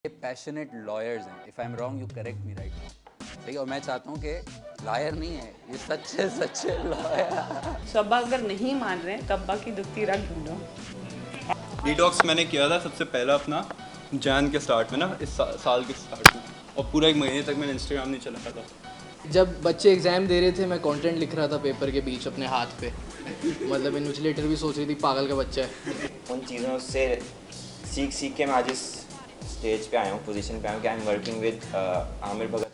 Passionate lawyers हैं। If I am wrong you correct me right now. ठीक है, और मैं चाहता हूँ कि लायर नहीं है ये, सच्चे सच्चे लॉयर। शब्बा अगर नहीं मान रहे हैं तब्बा की दुखती रग ढूंढो। डिटॉक्स मैंने किया था सबसे पहला अपना जैन के स्टार्ट में ना, इस साल के स्टार्ट में, और पूरा एक महीने तक मैंने इंस्टाग्राम नहीं चलाया था। जब बच्चे एग्ज़ाम दे रहे थे मैं कंटेंट लिख रहा था पेपर के बीच अपने हाथ पे। मतलब इन्विजिलेटर भी सोच रही थी पागल का बच्चा है। उन चीज़ों से सीख सीख के मैं आज इस स्टेज पे आया हूँ, पोजीशन पे आया हूँ कि I am working with Aamir Bhagat.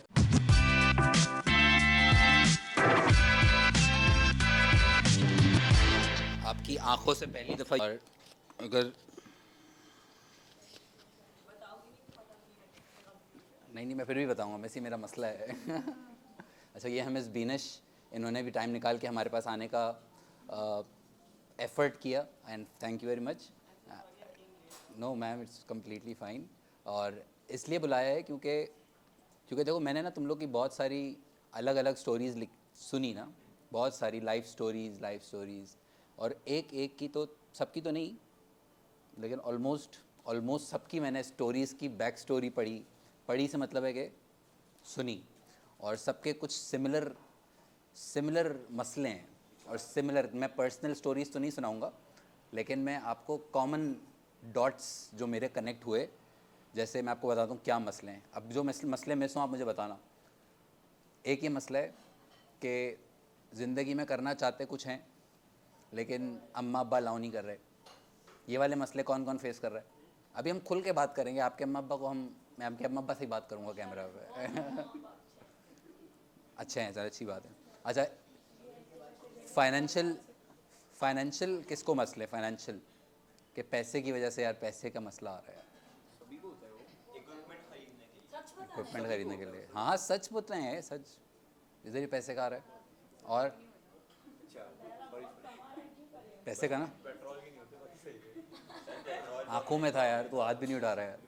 आपकी आंखों से पहली दफ़ा, और अगर नहीं मैं फिर भी बताऊंगा, वैसे मेरा मसला है। अच्छा, ये हमें बीनिश, इन्होंने भी टाइम निकाल के हमारे पास आने का एफ़र्ट किया and thank you very much. No ma'am, it's completely fine. और इसलिए बुलाया है क्योंकि देखो मैंने ना तुम लोग की बहुत सारी अलग अलग स्टोरीज़ सुनी ना, बहुत सारी लाइफ स्टोरीज़, और एक एक की तो, सबकी तो नहीं, लेकिन ऑलमोस्ट सबकी मैंने स्टोरीज़ की बैक स्टोरी पढ़ी से मतलब है कि सुनी, और सबके कुछ सिमिलर मसले हैं और सिमिलर। मैं पर्सनल स्टोरीज़ तो नहीं सुनाऊंगा, लेकिन मैं आपको कॉमन डॉट्स जो मेरे कनेक्ट हुए, जैसे मैं आपको बताता हूँ क्या मसले हैं। अब जो मसले मिस हों आप मुझे बताना। एक ये मसला है कि ज़िंदगी में करना चाहते कुछ हैं, लेकिन अम्मा अब्बा अलाउ नहीं कर रहे। ये वाले मसले कौन कौन फेस कर रहा है? अभी हम खुल के बात करेंगे। आपके अम्मा अब्बा को मैं आपके अम्मा अब्बा से ही बात करूँगा कैमरा पे। अच्छे हैं सर, अच्छी बात है। अच्छा, फाइनेंशियल किसको मसले, फाइनेंशियल के पैसे की वजह से यार, पैसे का मसला आ रहा है। इक्विपमेंट खरीदने के लिए, हाँ सच बोल रहे हैं, सच इधर ही पैसे का आ रहा है। और पैसे का ना आंखों में था यार, तो हाथ भी नहीं उठा रहा है यार।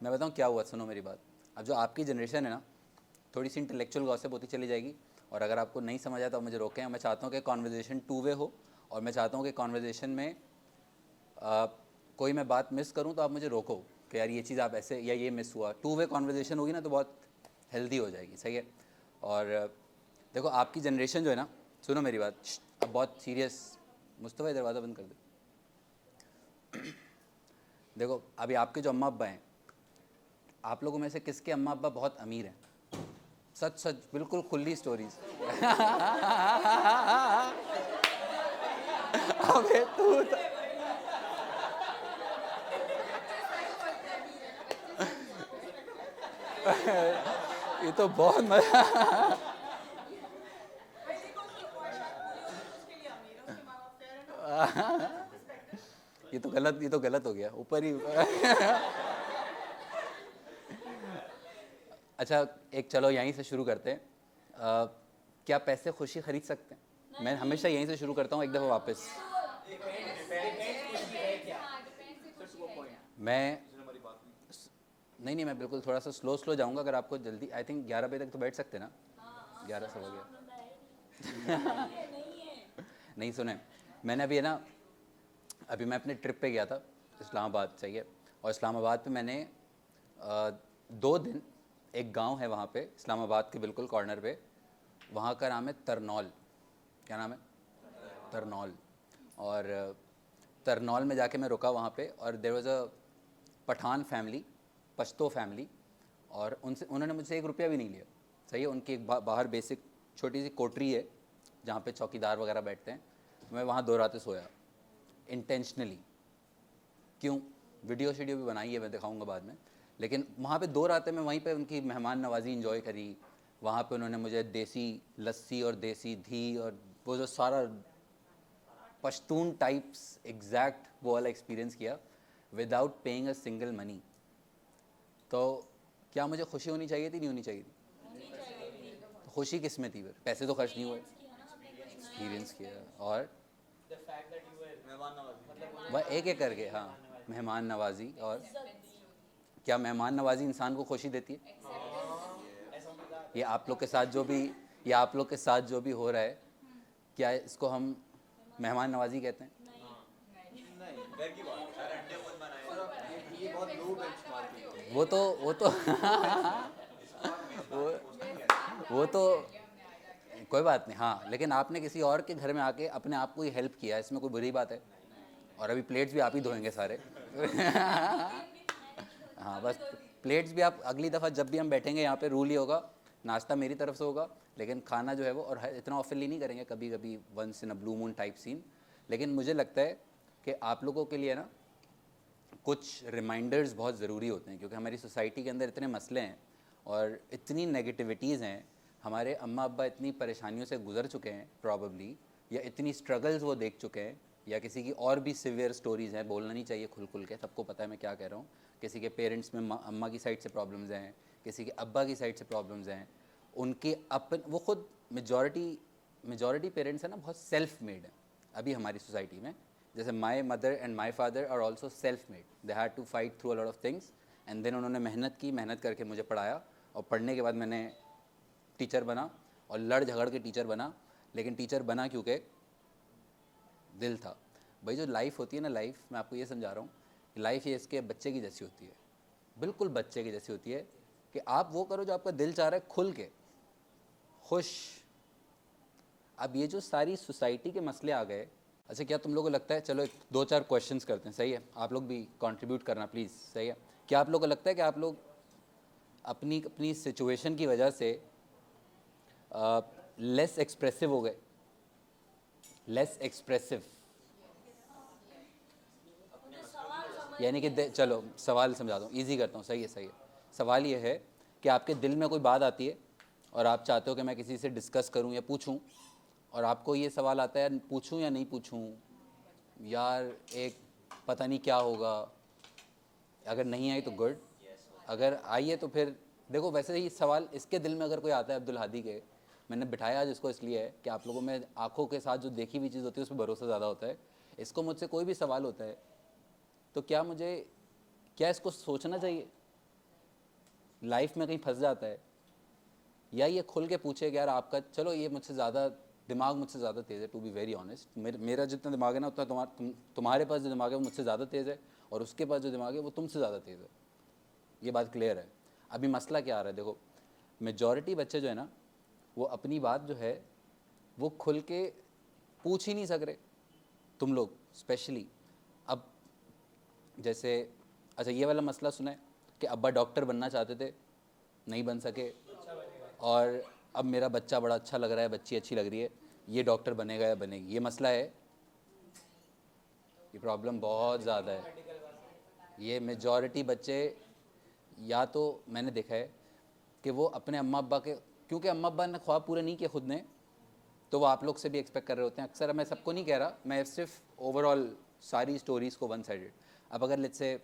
मैं बताऊँ क्या हुआ, सुनो मेरी बात। अब जो आपकी जनरेशन है ना, थोड़ी सी इंटेलेक्चुअल गॉसिप होती चली जाएगी, और अगर आपको नहीं समझ आया तो आप मुझे रोकें। मैं चाहता हूँ कि कॉन्वर्जेसन टू वे हो, और मैं चाहता हूँ कि कॉन्वर्जेसन में कोई मैं बात मिस करूँ तो आप मुझे रोको कि यार ये चीज़ आप ऐसे, या ये मिस हुआ। टू वे कॉन्वर्जेसन होगी ना तो बहुत हेल्दी हो जाएगी, सही है। और देखो आपकी जनरेशन जो है ना, सुनो मेरी बात, अब बहुत सीरियस। मुस्तफ़ा दरवाज़ा बंद कर दे। देखो अभी आपके जो अम्मा अब्बा हैं, आप लोगों में से किसके अम्मा अब्बा बहुत अमीर हैं? सच बिल्कुल खुली स्टोरीज। अबे तू तो ये तो बहुत मजा। ये तो गलत हो गया, ऊपर ही। अच्छा, एक चलो यहीं से शुरू करते हैं। क्या पैसे खुशी खरीद सकते हैं? मैं हमेशा यहीं से शुरू करता हूँ, एक दफ़ा वापस। मैं नहीं, मैं बिल्कुल थोड़ा सा स्लो जाऊँगा। अगर आपको जल्दी, आई थिंक 11 बजे तक तो बैठ सकते ना। 11 सवा 11। नहीं सुने, मैंने अभी है ना, अभी मैं अपने ट्रिप पे गया था इस्लामाबाद, चाहिए। और इस्लामाबाद पे मैंने 2 दिन, एक गांव है वहाँ पे इस्लामाबाद के बिल्कुल कॉर्नर पे, वहाँ का नाम है तरनौल। क्या नाम है? तरनौल। और तरनौल में जाके मैं रुका वहाँ पे, और there was a Pathan family, Pashto family, और उन्होंने मुझसे 1 रुपया भी नहीं लिया, सही है। उनकी एक बाहर बेसिक छोटी सी कोठरी है जहाँ पे चौकीदार वगैरह बैठते हैं। मैं वहाँ 2 रातें सोया इंटेंशनली। क्यों? वीडियो भी बनाई है, मैं दिखाऊंगा बाद में। लेकिन वहाँ पे 2 रातें मैं वहीं पे उनकी मेहमान नवाजी इंजॉय करी। वहाँ पे उन्होंने मुझे देसी लस्सी और देसी घी और वो जो सारा पश्तून टाइप्स एग्जैक्ट वो वाला एक्सपीरियंस किया without paying a single money. तो क्या मुझे खुशी होनी चाहिए थी, नहीं होनी चाहिए थी? तो खुशी किस में थी फिर? पैसे तो खर्च नहीं हुए, एक्सपीरियंस किया। और वह एक एक करके, हाँ, मेहमान नवाजी। और क्या मेहमान नवाजी इंसान को खुशी देती है? ये आप लोग के साथ जो भी हो रहा है, क्या इसको हम मेहमान नवाजी कहते हैं? वो तो वो तो कोई बात नहीं, हाँ, लेकिन आपने किसी और के घर में आके अपने आप को ही हेल्प किया, इसमें कोई बुरी बात है? और अभी प्लेट्स भी आप ही धोएंगे सारे। हाँ, बस प्लेट्स भी आप अगली दफ़ा जब भी हम बैठेंगे यहाँ पे रूल ही होगा, नाश्ता मेरी तरफ से होगा, लेकिन खाना जो है वो, और इतना ऑफनली नहीं करेंगे, कभी कभी once in a blue moon type scene. लेकिन मुझे लगता है कि आप लोगों के लिए ना कुछ रिमाइंडर्स बहुत ज़रूरी होते हैं, क्योंकि हमारी सोसाइटी के अंदर इतने मसले हैं और इतनी नेगेटिविटीज़ हैं, हमारे अम्मा अब्बा इतनी परेशानियों से गुजर चुके हैं प्रॉबली, या इतनी स्ट्रगल्स वो देख चुके हैं, या किसी की और भी सिवियर स्टोरीज़ हैं, बोलना नहीं चाहिए खुल के, सबको पता है मैं क्या कह रहा हूँ। किसी के पेरेंट्स में अम्मा की साइड से प्रॉब्लम्स हैं, किसी के अब्बा की साइड से प्रॉब्लम्स हैं, उनके वो खुद मेजॉरिटी पेरेंट्स हैं ना, बहुत सेल्फ मेड हैं अभी हमारी सोसाइटी में। जैसे my mother and my father are also self made, they had to fight through a lot of things and then उन्होंने मेहनत करके मुझे पढ़ाया, और पढ़ने के बाद मैंने टीचर बना, और लड़ झगड़ के टीचर बना, लेकिन टीचर बना क्योंकि दिल था। भाई जो लाइफ होती है ना, लाइफ मैं आपको ये समझा रहा हूँ, लाइफ ये इसके बच्चे की जैसी होती है, बिल्कुल बच्चे की जैसी होती है, कि आप वो करो जो आपका दिल चाह रहा है, खुल के, खुश। अब ये जो सारी सोसाइटी के मसले आ गए, अच्छा क्या तुम लोगों को लगता है, चलो एक 2-4 क्वेश्चंस करते हैं, सही है? आप लोग भी कंट्रीब्यूट करना प्लीज़, सही है? क्या आप लोगों को लगता है कि आप लोग अपनी सिचुएशन की वजह से लेस एक्सप्रेसिव हो गए? लेस एक्सप्रेसिव यानी कि चलो सवाल समझा दूँ, ईजी करता हूँ, सही है। सवाल ये है कि आपके दिल में कोई बात आती है और आप चाहते हो कि मैं किसी से डिस्कस करूँ या पूछूँ, और आपको ये सवाल आता है पूछूँ या नहीं पूछूँ, यार एक पता नहीं क्या होगा। अगर नहीं आई तो गुड, अगर आई है तो फिर देखो, वैसे ही सवाल इसके दिल में अगर कोई आता है, अब्दुल हादी के, मैंने बिठाया आज इसको इसलिए है कि आप लोगों में आंखों के साथ जो देखी हुई चीज़ होती है उस पर भरोसा ज़्यादा होता है। इसको मुझसे कोई भी सवाल होता है तो क्या इसको सोचना चाहिए, लाइफ में कहीं फंस जाता है, या ये खुल के पूछे कि यार आपका, चलो ये मुझसे ज़्यादा दिमाग मुझसे ज़्यादा तेज़ है, टू बी वेरी ऑनेस्ट, मेरा जितना दिमाग है ना उतना तुम्हारे पास जो दिमाग है वो मुझसे ज़्यादा तेज़ है, और उसके पास जो दिमाग है वो तुमसे ज़्यादा तेज़ है, ये बात क्लियर है। अभी मसला क्या आ रहा है, देखो मेजॉरिटी बच्चे जो है ना, वो अपनी बात जो है वो खुल के पूछ ही नहीं सक रहे, तुम लोग स्पेशली। अब जैसे अच्छा ये वाला मसला सुना है कि अब्बा डॉक्टर बनना चाहते थे, नहीं बन सके, और अब मेरा बच्चा बड़ा अच्छा लग रहा है, बच्ची अच्छी लग रही है, ये डॉक्टर बनेगा या बनेगी, ये मसला है, ये प्रॉब्लम बहुत ज़्यादा है। ये मेजॉरिटी बच्चे, या तो मैंने देखा है कि वो अपने अम्मा अब्बा के, क्योंकि अम्मा अब्बा ने ख्वाब पूरे नहीं किए खुद ने, तो वो आप लोग से भी एक्सपेक्ट कर रहे होते हैं। अक्सर मैं सबको नहीं कह रहा, मैं सिर्फ ओवरऑल सारी स्टोरीज़ को वन साइडेड। अब अगर लेट्स से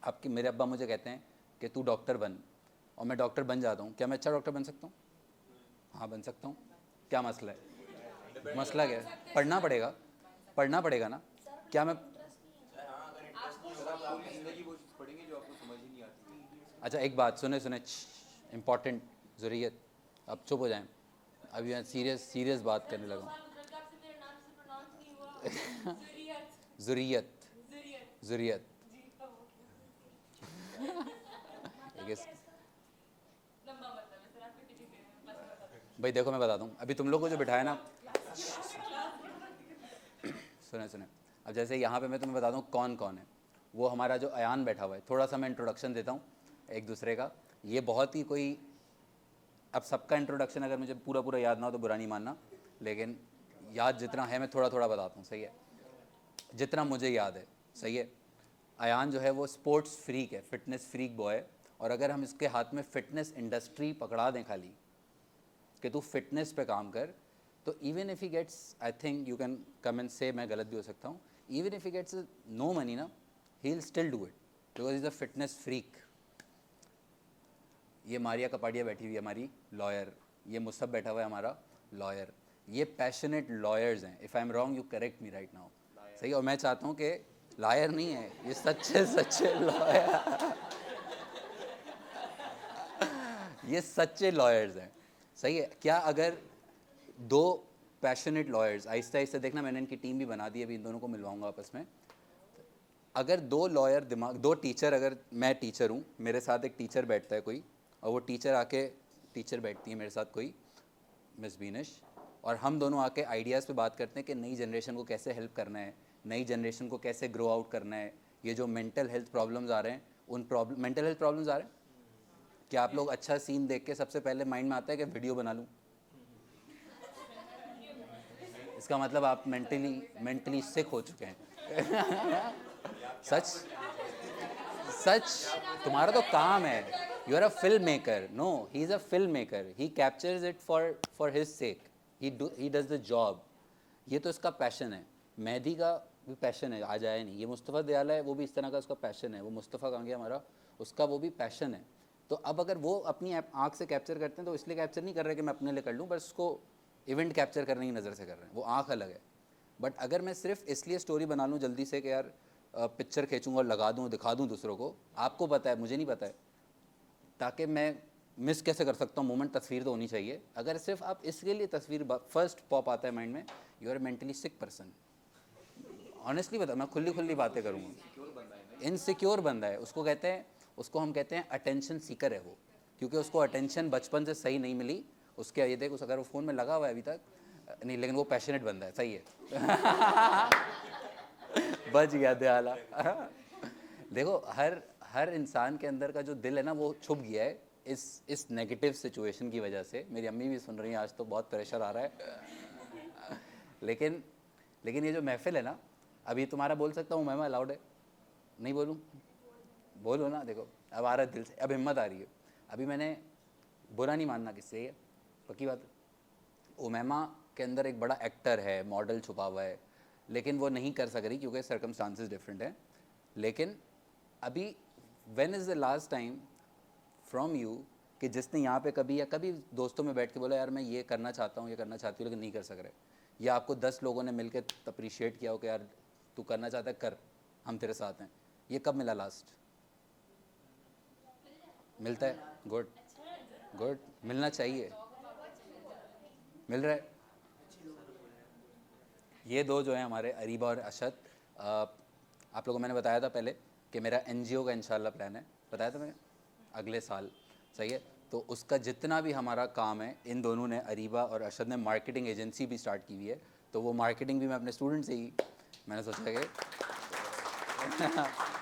आपके मेरे अब्बा मुझे कहते हैं कि तू डॉक्टर बन, और मैं डॉक्टर बन जाता हूँ, क्या मैं अच्छा डॉक्टर बन सकता हूँ? हाँ बन सकता हूँ। क्या मसला है? मसला क्या है? पढ़ना पड़ेगा ना। क्या मैं अच्छा एक बात सुने इम्पॉर्टेंट ज़रूरियत, अब चुप हो जाएं, अभी मैं सीरियस बात करने लगा हूँ। ज़ुरियत भाई देखो मैं बताता हूँ, अभी तुम लोग को जो बिठाया ना, सुने अब जैसे यहाँ पे मैं तुम्हें बताता हूँ कौन कौन है। वो हमारा जो अयान बैठा हुआ है, थोड़ा सा मैं इंट्रोडक्शन देता हूँ एक दूसरे का। ये बहुत ही कोई, अब सबका इंट्रोडक्शन अगर मुझे पूरा याद ना हो तो बुरा नहीं मानना, लेकिन याद जितना है मैं थोड़ा बताता हूँ, सही है, जितना मुझे याद है, सही है। अयान जो है वो स्पोर्ट्स फ्रीक है, फिटनेस फ्रीक बॉय है, और अगर हम इसके हाथ में फ़िटनेस इंडस्ट्री पकड़ा दें खाली कि तू फिटनेस पे काम कर, तो even if he gets, I think you can come and say, मैं गलत भी हो सकता हूँ, even if he gets no money ना, he will still do it because is a fitness freak. ये मारिया कपाडिया बैठी हुई है हमारी लॉयर, ये मुसब बैठा हुआ है हमारा लॉयर, ये पैशनेट लॉयर्स हैं। If I am wrong you correct me right now, सही। और मैं चाहता हूँ कि लायर नहीं है ये, सच्चे लॉयर ये सच्चे लॉयर्स हैं, सही है। क्या अगर 2 पैशनेट लॉयर्स, आहिस्ता देखना, मैंने इनकी टीम भी बना दी, अभी इन दोनों को मिलवाऊंगा आपस में, अगर दो लॉयर दिमाग, दो टीचर, अगर मैं टीचर हूँ, मेरे साथ एक टीचर बैठता है कोई, और वो टीचर बैठती है मेरे साथ कोई, मिस बीनिश, और हम दोनों आके आइडियाज़ पे बात करते हैं कि नई जनरेशन को कैसे हेल्प करना है, नई जनरेशन को कैसे ग्रो आउट करना है। ये जो मेंटल हेल्थ प्रॉब्लम्स आ रहे हैं, उन मेंटल हेल्थ प्रॉब्लम्स आ रहे हैं, क्या आप लोग अच्छा सीन देख के सबसे पहले माइंड में आता है कि वीडियो बना लूँ? इसका मतलब आप मेंटली सिक हो चुके हैं। सच सच तुम्हारा तो काम है, you are a film maker. No, he is a film maker, he captures it for his sake, he does the job. ये तो इसका पैशन है। मेहदी का भी पैशन है, आज आया नहीं। ये मुस्तफ़ा दयाला है, वो भी इस तरह का उसका पैशन है। वो मुस्तफ़ा कहाँ गया हमारा, उसका वो भी पैशन है। तो अब अगर वो अपनी आँख से कैप्चर करते हैं तो इसलिए कैप्चर नहीं कर रहे कि मैं अपने लिए कर लूँ, बस उसको इवेंट कैप्चर करने की नज़र से कर रहे हैं, वो आँख अलग है। बट अगर मैं सिर्फ इसलिए स्टोरी बना लूँ जल्दी से कि यार पिक्चर खींचूँगा और लगा दूँ, दिखा दूँ दूसरों को, आपको पता है, मुझे नहीं पता है, ताकि मैं मिस कैसे कर सकता हूँ मोमेंट, तस्वीर तो होनी चाहिए। अगर सिर्फ आप इसके लिए तस्वीर फर्स्ट पॉप आता है माइंड में, you are mentally sick person. Honestly बता, मैं खुली बातें करूँगा। इनसिक्योर बंदा है, उसको कहते हैं, उसको हम कहते हैं अटेंशन सीकर है वो, क्योंकि उसको अटेंशन बचपन से सही नहीं मिली। उसके ये देख, अगर वो फ़ोन में लगा हुआ है अभी तक नहीं, लेकिन वो पैशनेट बंदा है, सही है। बच गया दयाला। देखो, हर इंसान के अंदर का जो दिल है ना, वो छुप गया है इस नेगेटिव सिचुएशन की वजह से। मेरी अम्मी भी सुन रही हैं, आज तो बहुत प्रेशर आ रहा है। लेकिन ये जो महफिल है ना, अभी तुम्हारा बोल सकता हूँ मैं अलाउड है? नहीं बोलूँ? बोलो ना। देखो, अब आ रहा है दिल से, अब हिम्मत आ रही है। अभी मैंने, बुरा नहीं मानना किससे, ये पक्की बात है, उमैमा के अंदर एक बड़ा एक्टर है, मॉडल छुपा हुआ है, लेकिन वो नहीं कर सक रही क्योंकि सर्कमस्टांसेस डिफरेंट हैं। लेकिन अभी when is the last time from you कि जिसने यहाँ पे कभी या कभी दोस्तों में बैठ के बोला यार मैं ये करना चाहता हूँ, ये करना चाहती हूँ, लेकिन नहीं कर सक रहे, या आपको 10 लोगों ने मिलकर अप्रिशिएट किया हो कि यार तू करना चाहता है, कर, हम तेरे साथ हैं, ये कब मिला लास्ट? मिलता है? गुड गुड, मिलना चाहिए, मिल रहा है। ये दो जो हैं हमारे, अरीबा और अशद, आप लोगों को मैंने बताया था पहले कि मेरा एनजीओ का इंशाल्लाह प्लान है, बताया था मैंने, अगले साल, सही है। तो उसका जितना भी हमारा काम है, इन दोनों ने, अरीबा और अशद ने, मार्केटिंग एजेंसी भी स्टार्ट की हुई है। तो वो मार्केटिंग भी मैं अपने स्टूडेंट से ही, मैंने सोचा कि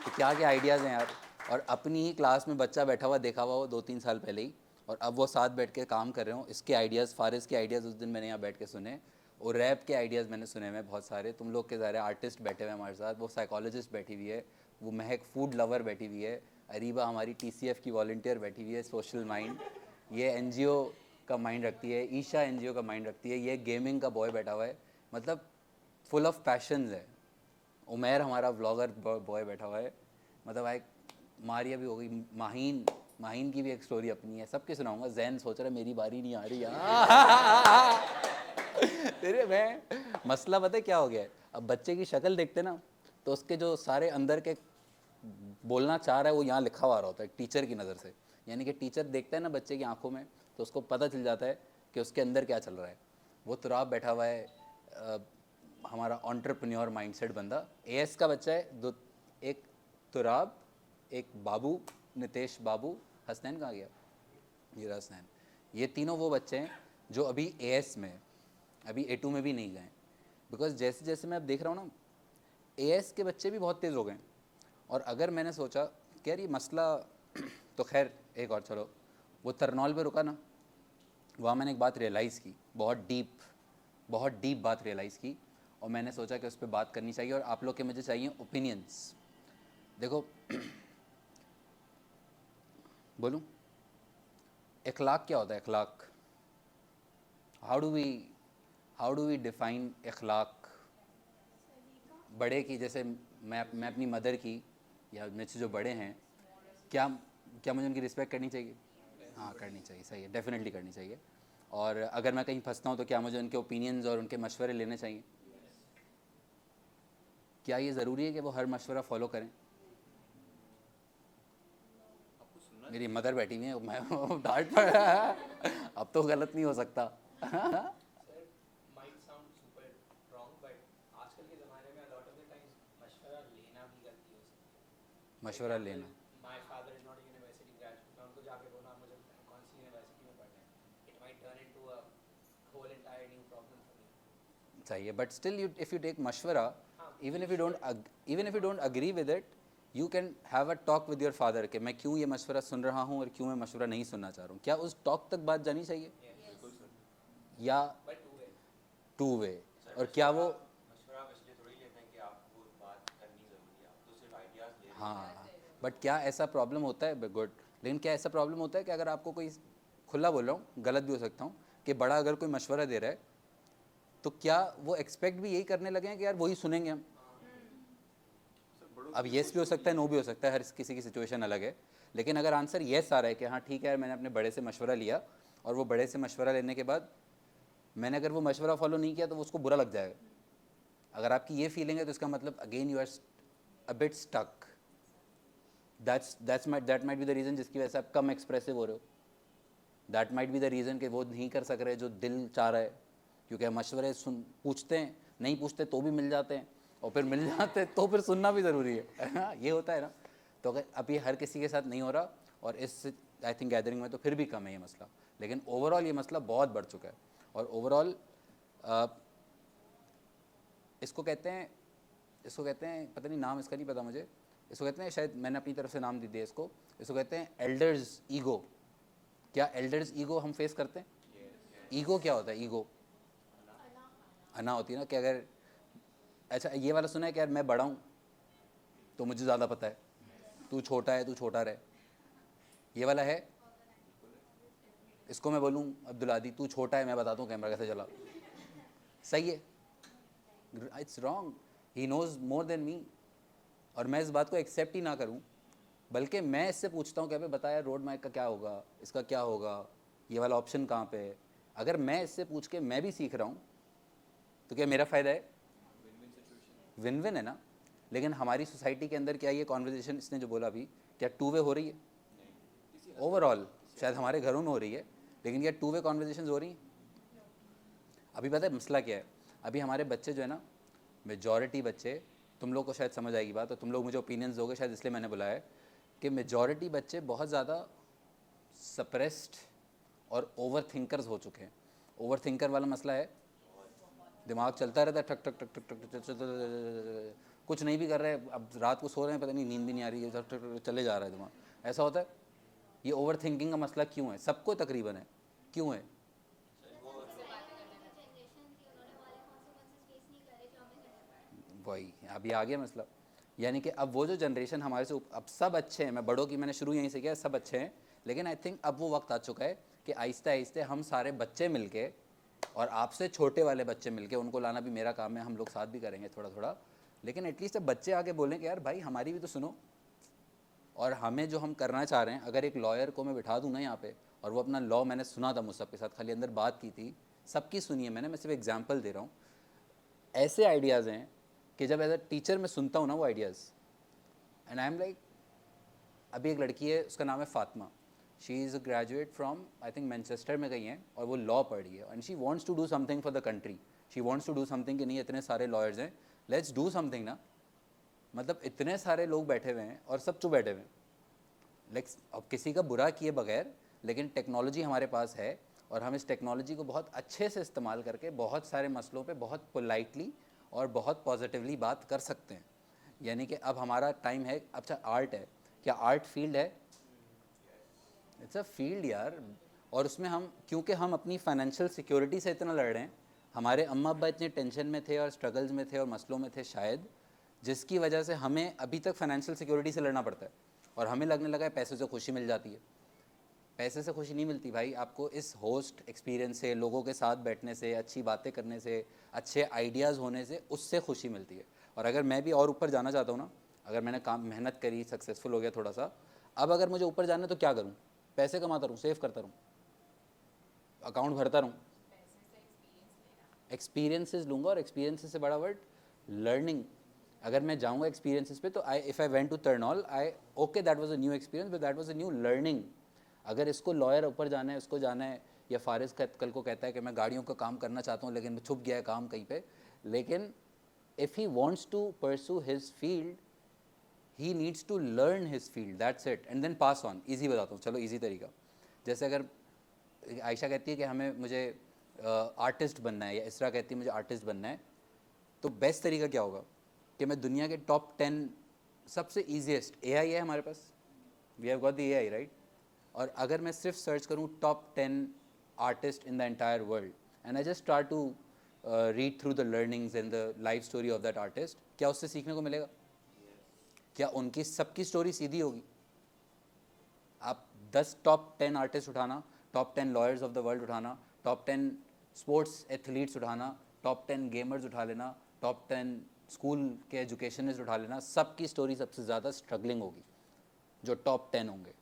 तो क्या क्या आइडियाज़ हैं यार। और अपनी ही क्लास में बच्चा बैठा हुआ देखा हुआ वो 2-3 साल पहले ही, और अब वो साथ बैठ के काम कर रहे हो। इसके आइडियाज़, फारिस के आइडियाज़ उस दिन मैंने यहाँ बैठ के सुने, और रैप के आइडियाज़ मैंने सुने हैं बहुत सारे। तुम लोग के सारे आर्टिस्ट बैठे हुए हैं हमारे साथ, वो साइकोलॉजिस्ट बैठी हुई है, वो महक फूड लवर बैठी हुई है, अरीबा हमारी TCF की वॉल्टियर बैठी हुई है, सोशल माइंड, ये NGO का माइंड रखती है, ईशा NGO का माइंड रखती है, ये गेमिंग का बॉय बैठा हुआ है, मतलब फुल ऑफ पैशंस है। उमैर हमारा व्लॉगर बॉय बैठा हुआ है, मतलब भाई मारिया भी हो गई, माहीन की भी एक स्टोरी अपनी है, सबके सुनाऊंगा। जैन सोच रहा है मेरी बारी नहीं आ रही यार। तेरे मैं मसला पता है क्या हो गया है, अब बच्चे की शक्ल देखते ना, तो उसके जो सारे अंदर के बोलना चाह रहा है वो यहाँ लिखा हुआ होता है टीचर की नज़र से। यानी कि टीचर देखता है ना बच्चे की आंखों में, तो उसको पता चल जाता है कि उसके अंदर क्या चल रहा है। वो तुराब बैठा हुआ है, हमारा एंटरप्रेन्योर माइंडसेट बंदा, AS का बच्चा है, दो, एक तुराब, एक बाबू, नितेश बाबू, हसनैन कहाँ गया, ये हसनैन, ये तीनों वो बच्चे हैं जो अभी AS में, अभी A2 में भी नहीं गए। बिकॉज जैसे जैसे मैं अब देख रहा हूँ ना, AS के बच्चे भी बहुत तेज़ हो गए। और अगर मैंने सोचा कि यार ये मसला तो खैर एक और, चलो वो तरनौल पे रुका ना, वहाँ मैंने एक बात रियलाइज़ की, बहुत डीप बात रियलाइज़ की, और मैंने सोचा कि उस पर बात करनी चाहिए, और आप लोग के मुझे चाहिए ओपिनियंस। देखो, बोलूँ इखलाक क्या होता है? इखलाक, हाउ डू वी डिफ़ाइन इखलाक? बड़े की, जैसे मैं अपनी मदर की या मुझसे जो बड़े हैं, क्या मुझे उनकी रिस्पेक्ट करनी चाहिए? हाँ, करनी चाहिए, सही है, डेफिनेटली करनी चाहिए। और अगर मैं कहीं फंसता हूँ तो क्या मुझे उनके ओपिनियंस और उनके मशवरे लेने चाहिए? क्या ये ज़रूरी है कि वो हर मशवरा फॉलो करें? मेरी मदर बैठी हुई है, मैं डांट पड़ा, अब तो गलत नहीं हो सकता। मशवरा लेना। My father is not university graduate, मैं उनको जाके बोला मुझे कौन सी यूनिवर्सिटी में पढ़ना है, it might turn into a whole entire new problem for me. सही है, but still you if you take मशवरा, even if you don't agree with it, you can have a talk with your father कि मैं क्यों ये मशवरा सुन रहा हूँ और क्यों मैं मशवरा नहीं सुनना चाह रहा हूँ। क्या उस टॉक तक बात जानी चाहिए या but two way two way? और क्या वो मशवरा इसलिए थोड़ी लेते हैं कि आपको बात करनी ज़रूरी है, आप तो सिर्फ आइडियाज़ ले रहे हैं। हाँ, बट क्या ऐसा प्रॉब्लम होता है? गुड, लेकिन क्या ऐसा प्रॉब्लम होता है कि अगर आपको कोई, खुला बोल रहा हूँ, गलत भी हो सकता हूँ, कि बड़ा अगर कोई मशवरा दे रहा है तो क्या वो एक्सपेक्ट भी यही करने लगे हैं कि यार वही सुनेंगे हम? अब येस भी हो सकता है, नो भी हो सकता है, हर किसी की सिचुएशन अलग है। लेकिन अगर आंसर येस आ रहा है कि हाँ ठीक है यार, मैंने अपने बड़े से मशवरा लिया और वो बड़े से मशवरा लेने के बाद मैंने अगर वो मशवरा फॉलो नहीं किया तो वो उसको बुरा लग जाएगा। अगर आपकी ये फीलिंग है तो इसका मतलब again you are a bit stuck. That might be the reason जिसकी वजह से आप कम एक्सप्रेसिव हो रहे हो। That might be the reason कि वो नहीं कर सक रहे जो दिल चाह रहा है, क्योंकि हम मशवरे पूछते हैं, नहीं पूछते तो भी मिल जाते हैं, और फिर मिल जाते हैं तो फिर सुनना भी ज़रूरी है। ये होता है ना। तो अगर अब ये हर किसी के साथ नहीं हो रहा, और इस आई थिंक गैदरिंग में तो फिर भी कम है ये मसला, लेकिन ओवरऑल ये मसला बहुत बढ़ चुका है। और ओवरऑल इसको कहते हैं पता नहीं नाम इसका नहीं पता मुझे, इसको कहते हैं, शायद मैंने अपनी तरफ से नाम दे दिया इसको कहते हैं एल्डर्स ईगो। क्या एल्डर्स ईगो हम फेस करते हैं? ईगो क्या होता है? ईगो अना होती है ना, कि अगर अच्छा ये वाला सुना है कि यार मैं बड़ा हूँ तो मुझे ज़्यादा पता है, तू छोटा है, तू छोटा रहे। ये वाला है। इसको मैं बोलूँ अब्दुल आदि तू छोटा है, मैं बताता हूँ कैमरा कैसे चला। सही है? It's wrong. He knows more than me. और मैं इस बात को एक्सेप्ट ही ना करूँ, बल्कि मैं इससे पूछता हूँ कि अबे बताया रोड माइक का क्या होगा, इसका क्या होगा, ये वाला ऑप्शन कहाँ पे है। अगर मैं इससे पूछ के मैं भी सीख रहा हूँ तो क्या मेरा फ़ायदा है? विन विन है ना। लेकिन हमारी सोसाइटी के अंदर क्या ये कॉन्वर्जेसन, इसने जो बोला अभी, क्या टू वे हो रही है? ओवरऑल शायद हमारे घरों में हो रही है, लेकिन क्या टू वे कॉन्वर्जेसन हो रही हैं? अभी पता है मसला क्या है? अभी हमारे बच्चे जो है ना, मेजॉरिटी बच्चे, तुम लोग को शायद समझ आएगी बात, तो तुम लोग मुझे ओपिनियंस दोगे शायद, इसलिए मैंने बुलाया है कि मेजॉरिटी बच्चे बहुत ज़्यादा सप्रेस्ड और ओवर थिंकर्स हो चुके हैं। ओवर थिंकर वाला मसला है, दिमाग चलता रहता है, ठक ठक ठक ठक ठक ठक, कुछ नहीं भी कर रहे हैं, अब रात को सो रहे हैं, पता नहीं नींद भी नहीं आ रही है, ठक ठक चले जा रहा है दिमाग। ऐसा होता है। ये ओवर थिंकिंग का मसला क्यों है? सबको तकरीबन है, क्यों है? वही अभी आ गया मसला। यानी कि अब वो जो जनरेशन हमारे से अब सब अच्छे हैं, मैं बड़ों की मैंने शुरू यहीं से किया, सब अच्छे हैं, लेकिन आई थिंक अब वो वक्त आ चुका है कि आहिस्ते आहिस्ते हम सारे बच्चे मिलके, और आपसे छोटे वाले बच्चे मिलके, उनको लाना भी मेरा काम है, हम लोग साथ भी करेंगे थोड़ा थोड़ा, लेकिन एटलीस्ट अब बच्चे आके बोलें कि यार भाई हमारी भी तो सुनो, और हमें जो हम करना चाह रहे हैं। अगर एक लॉयर को मैं बिठा दूँ ना यहाँ पे, और वो अपना लॉ, मैंने सुना था मुझ सबके साथ, खाली अंदर बात की थी, सबकी सुनी है मैंने, मैं सिर्फ एग्जाम्पल दे रहा हूँ। ऐसे आइडियाज़ हैं कि जब एज अ टीचर मैं सुनता हूँ ना वो ideas, and I am like, अभी एक लड़की है, उसका नाम है Fatima, she is a graduate from I think Manchester में गई हैं, और वो लॉ पढ़ रही है, and she wants to do something for the country. She wants to do something कि नहीं इतने सारे लॉयर्स हैं, लेट्स डू समथिंग ना। मतलब इतने सारे लोग बैठे हुए हैं और सब चुप बैठे हुए हैं, लाइक अब किसी का बुरा किए बगैर, लेकिन टेक्नोलॉजी हमारे पास है, और हम इस टेक्नोलॉजी को बहुत अच्छे से इस्तेमाल करके बहुत सारे मसलों पे बहुत पोलाइटली और बहुत पॉजिटिवली बात कर सकते हैं। यानी कि अब हमारा टाइम है। अच्छा आर्ट है, क्या आर्ट फील्ड है? इट्स अ फील्ड यार। और उसमें हम, क्योंकि हम अपनी फाइनेंशियल सिक्योरिटी से इतना लड़ रहे हैं, हमारे अम्मा अब्बा इतने टेंशन में थे और स्ट्रगल्स में थे और मसलों में थे शायद, जिसकी वजह से हमें अभी तक फाइनेंशियल सिक्योरिटी से लड़ना पड़ता है, और हमें लगने लगा है पैसे से खुशी मिल जाती है। पैसे से खुशी नहीं मिलती भाई, आपको इस होस्ट एक्सपीरियंस से, लोगों के साथ बैठने से, अच्छी बातें करने से, अच्छे आइडियाज़ होने से, उससे खुशी मिलती है। और अगर मैं भी और ऊपर जाना चाहता हूँ ना, अगर मैंने काम मेहनत करी, सक्सेसफुल हो गया थोड़ा सा, अब अगर मुझे ऊपर जाना है तो क्या करूँ? पैसे कमाता रहूँ, सेव करता रहूँ, अकाउंट भरता रहूँ, एक्सपीरियंसेस लूँगा। और एक्सपीरियंसेस से बड़ा वर्ड लर्निंग। अगर मैं जाऊँगा एक्सपीरियंसेस पे, तो इफ़ आई वेंट टू टर्नॉल, okay that was a new experience, but that was a new learning. अगर इसको लॉयर ऊपर जाना है, उसको जाना है, या फारिस कल को कहता है कि मैं गाड़ियों का काम करना चाहता हूँ, लेकिन छुप गया है काम कहीं पे, लेकिन if he wants to pursue his field, he needs to learn his field, that's it, and then pass on. Easy बताता हूँ, चलो ईजी तरीका. जैसे अगर आयशा कहती है कि मुझे आर्टिस्ट बनना है, या इसरा कहती है मुझे आर्टिस्ट बनना है, तो बेस्ट तरीका क्या होगा कि मैं दुनिया के टॉप 10 सबसे ईजीएस्ट AI है हमारे पास, we have got the AI right. और अगर मैं सिर्फ सर्च करूँ top 10 artist in the entire world and I just start to read through the learnings and the life story of that artist, क्या उससे सीखने को मिलेगा? क्या उनकी सबकी स्टोरी सीधी होगी? आप 10 टॉप 10 आर्टिस्ट उठाना, top 10 lawyers of the world उठाना, टॉप 10 स्पोर्ट्स एथलीट्स उठाना, टॉप 10 गेमर्स उठा लेना, टॉप 10 स्कूल के एजुकेशनिस्ट उठा लेना, सबकी स्टोरी सबसे ज़्यादा स्ट्रगलिंग होगी जो टॉप 10 होंगे.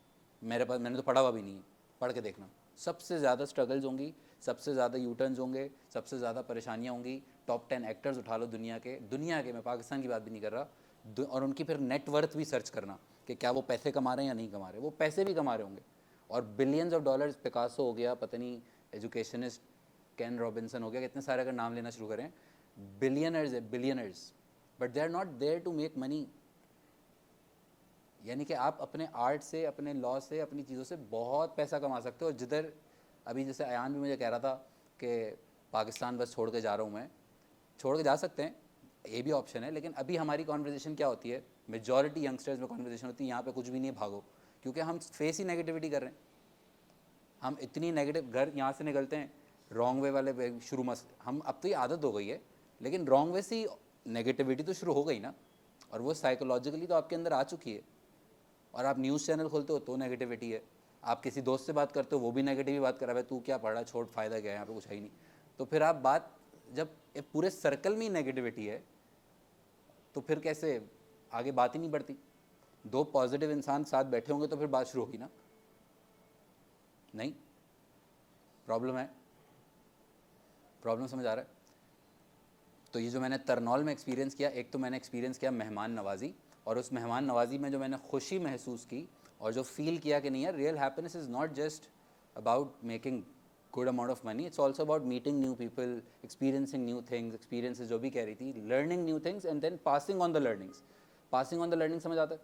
मेरे पास, मैंने तो पढ़ा हुआ भी नहीं है, पढ़ के देखना. सबसे ज़्यादा स्ट्रगल्स होंगी, सबसे ज़्यादा यूटर्न्स होंगे, सबसे ज़्यादा परेशानियाँ होंगी. टॉप 10 एक्टर्स उठा लो दुनिया के, मैं पाकिस्तान की बात भी नहीं कर रहा, और उनकी फिर नेटवर्थ भी सर्च करना कि क्या वो पैसे कमा रहे हैं या नहीं कमा रहे. वो पैसे भी कमा रहे होंगे और बिलियंस ऑफ डॉलर्स. पिकासो हो गया, पता नहीं एजुकेशनिस्ट कैन रॉबिन्सन हो गया, कितने सारे अगर नाम लेना शुरू करें, बिलियनर्स है, billionaires, but they are not there to make money. यानी कि आप अपने आर्ट से, अपने लॉ से, अपनी चीज़ों से बहुत पैसा कमा सकते हो. और जिधर अभी जैसे अयान भी मुझे कह रहा था कि पाकिस्तान बस छोड़ के जा रहा हूँ मैं, छोड़ के जा सकते हैं, ये भी ऑप्शन है. लेकिन अभी हमारी कॉन्वर्जेसन क्या होती है, मेजॉरिटी यंगस्टर्स में कॉन्वर्जेसन होती है यहाँ पे कुछ भी नहीं है, भागो, क्योंकि हम फेस ही नेगेटिविटी कर रहे हैं. हम इतनी नेगेटिव, घर यहाँ से निकलते हैं रॉन्ग वे वाले शुरू में, हम अब तो ये आदत हो गई है, लेकिन रॉन्ग वे से ही नेगेटिविटी तो शुरू हो गई ना, और वो साइकोलॉजिकली तो आपके अंदर आ चुकी है. और आप न्यूज़ चैनल खोलते हो तो नेगेटिविटी है, आप किसी दोस्त से बात करते हो वो भी नेगेटिव बात कर रहा है, तू क्या पढ़ा, छोड़, फ़ायदा क्या है, यहाँ पे कुछ है ही नहीं. तो फिर आप बात, जब पूरे सर्कल में ही नेगेटिविटी है तो फिर कैसे आगे बात ही नहीं बढ़ती. 2 पॉजिटिव इंसान साथ बैठे होंगे तो फिर बात शुरू होगी ना. नहीं, प्रॉब्लम है, प्रॉब्लम समझ आ रहा है. तो ये जो मैंने तरनौल में एक्सपीरियंस किया, एक तो मैंने एक्सपीरियंस किया मेहमान नवाजी, और उस मेहमान नवाजी में जो मैंने खुशी महसूस की और जो फील किया कि नहीं यार, real happiness is not just about making good amount of money, it's also about meeting new people, experiencing new things, experiences जो भी कह रही थी, learning new things and then passing on the learnings. Passing on the learning समझ आता है?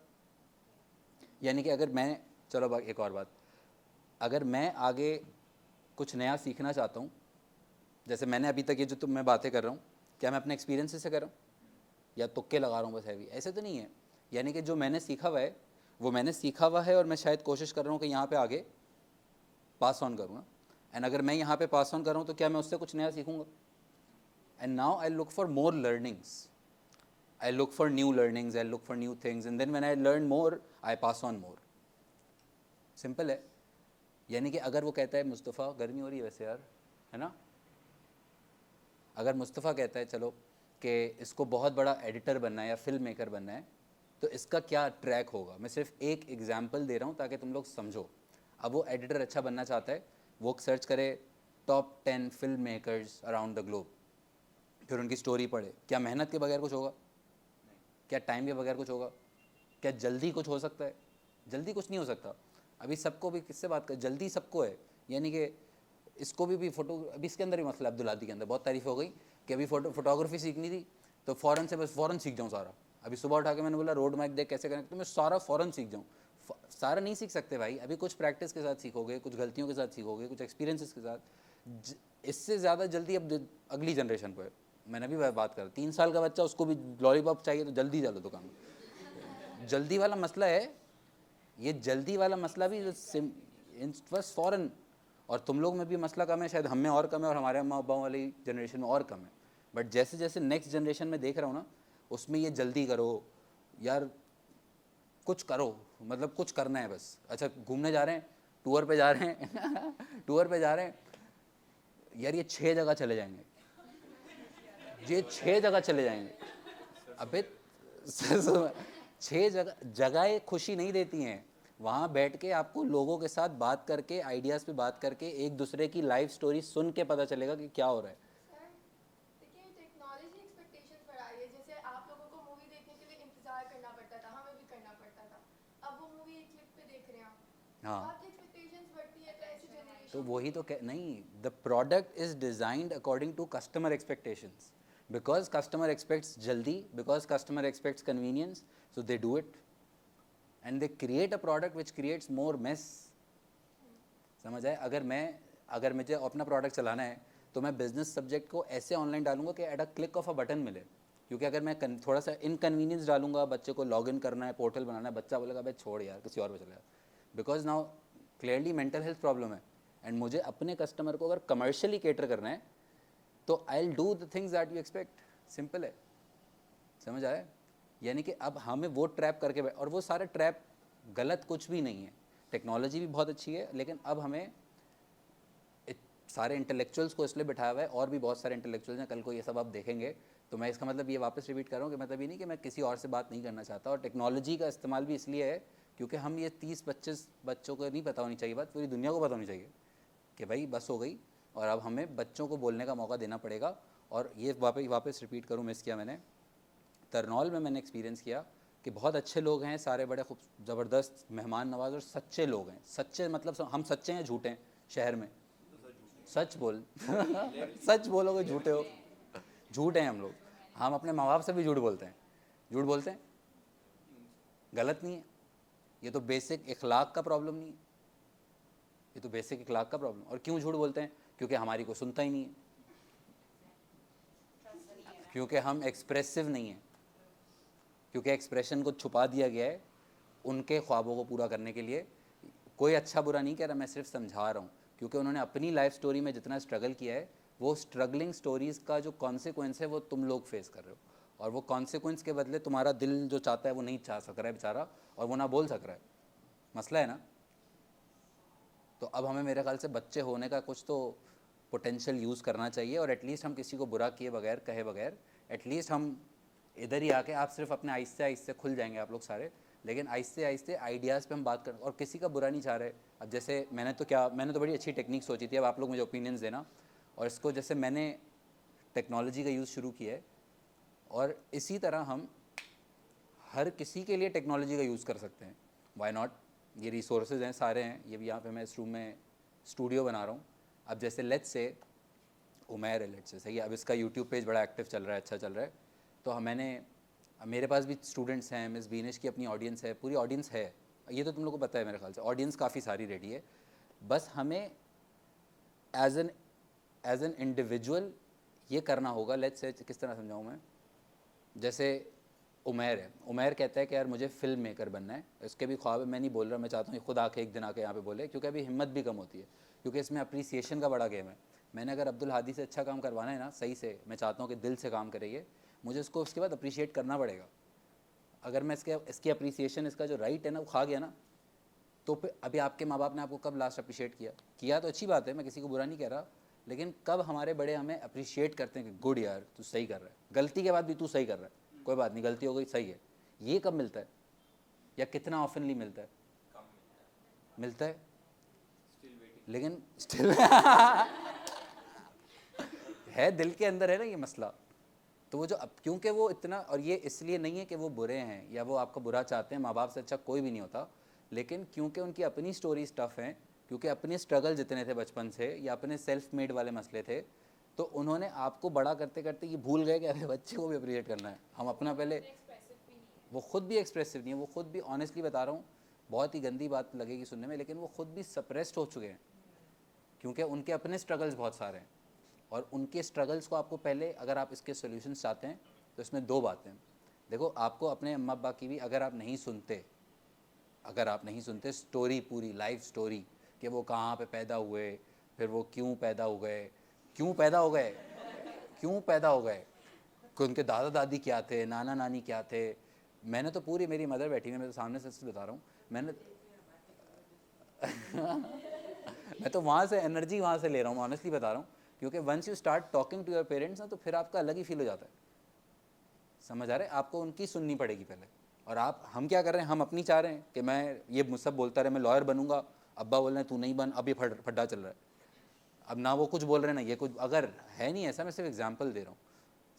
यानी कि अगर मैं, चलो एक और बात, अगर मैं आगे कुछ नया सीखना चाहता हूँ, जैसे मैंने अभी तक ये जो मैं बातें कर रहा हूँ, क्या मैं अपने एक्सपीरियंस से कर रहा हूँ या तुक्के लगा रहा हूँ बस हैवी? ऐसे तो नहीं है. यानी कि जो मैंने सीखा हुआ है वो मैंने सीखा हुआ है, और मैं शायद कोशिश कर रहा हूँ कि यहाँ पे आगे पास ऑन करूँ ना. एंड अगर मैं यहाँ पे पास ऑन कर रहा हूँ तो क्या मैं उससे कुछ नया सीखूंगा? And now I look for more learnings, I look for new learnings, I look for new things, and then when I learn more I pass on more. Simple है. यानी कि अगर वो कहता है मुस्तफ़ा, गर्मी हो रही है वैसे यार, है ना, अगर मुस्तफ़ा कहता है चलो कि इसको बहुत बड़ा एडिटर बनना है या फिल्म मेकर बनना है, तो इसका क्या ट्रैक होगा. मैं सिर्फ एक एग्जांपल दे रहा हूँ ताकि तुम लोग समझो. अब वो एडिटर अच्छा बनना चाहता है, वो सर्च करे top 10 film makers around the globe, फिर उनकी स्टोरी पढ़े. क्या मेहनत के बगैर कुछ होगा? क्या टाइम के बगैर कुछ होगा? क्या जल्दी कुछ हो सकता है? जल्दी कुछ नहीं हो सकता. अभी सबको भी किससे बात कर, जल्दी सबको है. यानी कि इसको भी फोटो, अभी इसके अंदर ही मसला, अब्दुल हादी के अंदर बहुत तारीफ हो गई कि अभी फोटोग्राफी सीखनी थी तो फ़ौरन से बस फ़ौरन सीख जाऊँ सारा. अभी सुबह उठा के मैंने बोला रोड मैप देख कैसे करें, तो मैं सारा फ़ौरन सीख जाऊँ. सारा नहीं सीख सकते भाई, अभी कुछ प्रैक्टिस के साथ सीखोगे, कुछ गलतियों के साथ सीखोगे, कुछ एक्सपीरियंसेस के साथ. इससे ज़्यादा जल्दी अब अगली जनरेशन को है. मैंने भी बात कर, 3 साल का बच्चा, उसको भी लॉलीपॉप चाहिए तो जल्दी चलो दुकान में. जल्दी वाला मसला है ये, जल्दी वाला मसला भी बस फ़ौरन. और तुम लोग में भी मसला कम है, शायद हम में और कम है, और हमारे अम्मा अब्बाओं वाली जनरेशन में और कम है. बट जैसे जैसे नेक्स्ट जनरेशन में देख रहा हूँ ना, उसमें ये जल्दी करो यार, कुछ करो, मतलब कुछ करना है बस. अच्छा घूमने जा रहे हैं, टूर पे जा रहे हैं टूर पे जा रहे हैं यार, ये 6 जगह चले जाएंगे, ये 6 जगह चले जाएंगे. अबे 6 जगह खुशी नहीं देती हैं. वहाँ बैठ के आपको लोगों के साथ बात करके, आइडियाज़ पे बात करके, एक दूसरे की लाइफ स्टोरी सुन के पता चलेगा कि क्या हो रहा है. देखिए टेक्नोलॉजी एक्सपेक्टेशंस बढ़ाई है. जैसे आप लोगों को मूवी देखने के लिए इंतजार करना पड़ता था, हमें भी करना पड़ता था. अब वो मूवी एक क्लिक पे देख रहे हैं आप. हाँ, आपकी एक्सपेक्टेशंस बढ़ती है, तो ऐसी जनरेशन. तो वही तो नहीं, the product is designed according to customer expectations. Because customer expects जल्दी, because customer expects convenience, so they do it. And they create a product which creates more mess. समझ आए? अगर मुझे अपना प्रोडक्ट चलाना है तो मैं बिजनेस सब्जेक्ट को ऐसे ऑनलाइन डालूंगा कि at a click of a button मिले। क्योंकि अगर मैं थोड़ा सा इनकन्वीनियंस डालूंगा, बच्चे को लॉगिन करना है, पोर्टल बनाना है, बच्चा बोलेगा भाई छोड़ यार किसी और पे चलेगा, because now clearly mental health problem है। एंड मुझे अपने कस्टमर को अगर कमर्शियली केटर करना है तो I will do the things that you expect. Simple है, समझ आया? यानी कि अब हमें वो ट्रैप करके और वो सारे ट्रैप गलत कुछ भी नहीं है। टेक्नोलॉजी भी बहुत अच्छी है, लेकिन अब हमें सारे इंटेलेक्चुअल्स को इसलिए बिठाया हुआ है, और भी बहुत सारे इंटेलेक्चुअल्स हैं, कल को ये सब आप देखेंगे। तो मैं इसका मतलब ये वापस रिपीट कर रहा हूँ कि मतलब ये नहीं कि मैं किसी और से बात नहीं करना चाहता। और टेक्नोलॉजी का इस्तेमाल भी इसलिए है क्योंकि हम ये 30-25 बच्चों को नहीं पता होनी चाहिए बात, पूरी दुनिया को पता होनी चाहिए कि भाई बस हो गई, और अब हमें बच्चों को बोलने का मौका देना पड़ेगा। और ये वापस रिपीट करूँ, मिस किया मैंने तरनौल में, मैंने एक्सपीरियंस किया कि बहुत अच्छे लोग हैं, सारे बड़े खूब ज़बरदस्त मेहमान नवाज और सच्चे लोग हैं। सच्चे मतलब हम सच्चे हैं झूठे हैं शहर में? सच बोल सच बोलोगे झूठे हो? झूठ हैं हम लोग। हम अपने माँ बाप से भी झूठ बोलते हैं। झूठ बोलते हैं, गलत नहीं है। ये तो बेसिक इखलाक का प्रॉब्लम नहीं है, ये तो बेसिक इखलाक का प्रॉब्लम। और क्यों झूठ बोलते हैं? क्योंकि हमारी को सुनता ही नहीं है, क्योंकि हम एक्सप्रेसिव नहीं हैं, क्योंकि एक्सप्रेशन को छुपा दिया गया है उनके ख्वाबों को पूरा करने के लिए। कोई अच्छा बुरा नहीं कह रहा, मैं सिर्फ समझा रहा हूँ, क्योंकि उन्होंने अपनी लाइफ स्टोरी में जितना स्ट्रगल किया है, वो स्ट्रगलिंग स्टोरीज़ का जो कॉन्सिक्वेंस है वो तुम लोग फेस कर रहे हो। और वो कॉन्सिक्वेंस के बदले तुम्हारा दिल जो चाहता है वो नहीं चाह सक रहा है बेचारा, और वो ना बोल सक रहा है। मसला है ना? तो अब हमें मेरे ख्याल से बच्चे होने का कुछ तो पोटेंशियल यूज़ करना चाहिए, और एटलीस्ट हम किसी को बुरा किए बगैर, कहे बगैर, एटलीस्ट हम इधर ही आके, आप सिर्फ अपने आहिस्ते आहिस्ते खुल जाएंगे आप लोग सारे, लेकिन आहिस्ते आहिस्ते आइडियाज़ पे हम बात कर, और किसी का बुरा नहीं चाह रहे। अब जैसे मैंने तो बड़ी अच्छी टेक्निक सोची थी, अब आप लोग मुझे ओपिनियंस देना। और इसको जैसे मैंने टेक्नोलॉजी का यूज़ शुरू किया है, और इसी तरह हम हर किसी के लिए टेक्नोलॉजी का यूज़ कर सकते हैं। Why not? ये रिसोर्सेज हैं, सारे हैं। ये भी यहाँ पे मैं इस रूम में स्टूडियो बना रहा हूँ। अब जैसे लेट्स से उमैर है, लेट्स से सही है, अब इसका यूट्यूब पेज बड़ा एक्टिव चल रहा है, अच्छा चल रहा है। तो मेरे पास भी स्टूडेंट्स हैं, मिस बीनेश की अपनी ऑडियंस है, पूरी ऑडियंस है। ये तो तुम लोगों को पता है मेरे ख्याल से, ऑडियंस काफ़ी सारी रेडी है। बस हमें एज एन इंडिविजुअल ये करना होगा। लेट्स से, किस तरह समझाऊँ मैं? जैसे उमैर है, उमैर कहता है कि यार मुझे फिल्म मेकर बनना है, इसके भी ख्वाब है। मैं नहीं बोल रहा, मैं चाहता हूँ खुद आके एक दिन आके यहाँ पे बोले, क्योंकि अभी हिम्मत भी कम होती है, क्योंकि इसमें अप्रिसिएशन का बड़ा गेम है। मैंने अगर अब्दुल हादी से अच्छा काम करवाना है ना, सही से, मैं चाहता हूँ कि दिल से काम करेंगे, मुझे उसको उसके बाद अप्रिशिएट करना पड़ेगा। अगर मैं इसकी अप्रिसिएशन, इसका जो राइट है ना, वो खा गया ना, तो फिर अभी आपके माँ बाप ने आपको कब लास्ट अप्रिशिएट किया तो अच्छी बात है, मैं किसी को बुरा नहीं कह रहा, लेकिन कब हमारे बड़े हमें अप्रिशिएट करते हैं कि गुड यार तू सही कर रहा है, गलती के बाद भी तू सही कर रहा है, कोई बात नहीं, गलती हो गई, सही है। ये कब मिलता है, या कितना ऑफनली मिलता है? मिलता है, लेकिन स्टिल है, दिल के अंदर है ना ये मसला। तो वो जो क्योंकि वो इतना, और ये इसलिए नहीं है कि वो बुरे हैं या वो आपका बुरा चाहते हैं, माँ बाप से अच्छा कोई भी नहीं होता, लेकिन क्योंकि उनकी अपनी स्टोरी टफ हैं, क्योंकि अपने स्ट्रगल जितने थे बचपन से, या अपने सेल्फ मेड वाले मसले थे, तो उन्होंने आपको बड़ा करते करते ये भूल गए कि अरे बच्चे को भी अप्रिशिएट करना है। हम अपना पहले, वो खुद भी एक्सप्रेसिव नहीं है, वो खुद भी, ऑनेस्टली बता रहा हूँ, बहुत ही गंदी बात लगेगी सुनने में, लेकिन वो खुद भी सप्रेस्ड हो चुके हैं, क्योंकि उनके अपने स्ट्रगल्स बहुत सारे हैं। और उनके स्ट्रगल्स को आपको पहले, अगर आप इसके सोल्यूशंस चाहते हैं, तो इसमें दो बातें। देखो, आपको अपने अम्मा अब्बा की भी, अगर आप नहीं सुनते स्टोरी, पूरी लाइफ स्टोरी, कि वो कहाँ पे पैदा हुए, फिर वो क्यों पैदा हो गए, कि उनके दादा दादी क्या थे, नाना नानी क्या थे। मैंने तो पूरी, मेरी मदर बैठी है, मैं तो सामने से बता रहा हूँ, मैंने मैं तो वहाँ से एनर्जी वहाँ से ले रहा हूँ, ऑनेस्टली बता रहा हूँ, क्योंकि once you start talking to your parents ना, तो फिर आपका अलग ही फील हो जाता है। समझ आ रहे हैं? आपको उनकी सुननी पड़ेगी पहले। और हम क्या कर रहे हैं, हम अपनी चाह रहे हैं कि मैं ये मुझसे बोलता रहे, मैं लॉयर बनूंगा, अब्बा बोल रहे हैं तू नहीं बन, अब ये फड्डा चल रहा है। अब ना वो कुछ बोल रहे हैं ना ये कुछ, अगर है नहीं ऐसा, मैं सिर्फ एग्जाम्पल दे रहा हूँ।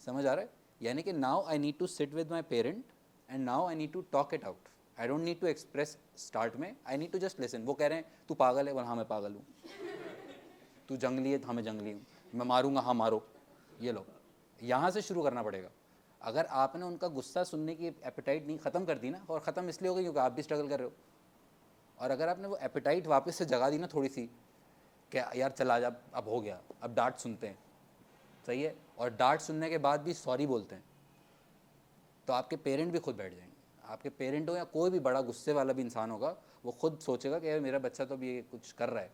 समझ आ रहा है? यानी कि now I need to sit with my parent and now I need to talk it out. I don't need to express start में, I need to just listen. वो कह रहे हैं तू पागल है, बोल हाँ मैं पागल हूँ। तू जंगली है, हाँ मैं जंगली हूँ। मैं मारूंगा, हाँ मारो। ये लो, यहाँ से शुरू करना पड़ेगा। अगर आपने उनका गुस्सा सुनने की एपिटाइट नहीं ख़त्म कर दी ना, और ख़त्म इसलिए हो गई क्योंकि आप भी स्ट्रगल कर रहे हो, और अगर आपने वो एपिटाइट वापस से जगा दी ना थोड़ी सी, क्या यार चला जा, अब हो गया, अब डांट सुनते हैं, सही है, और डांट सुनने के बाद भी सॉरी बोलते हैं, तो आपके पेरेंट भी खुद बैठ जाएंगे। आपके पेरेंट हो या कोई भी बड़ा गुस्से वाला भी इंसान होगा, वो खुद सोचेगा कि यार मेरा बच्चा तो अभी ये कुछ कर रहा है,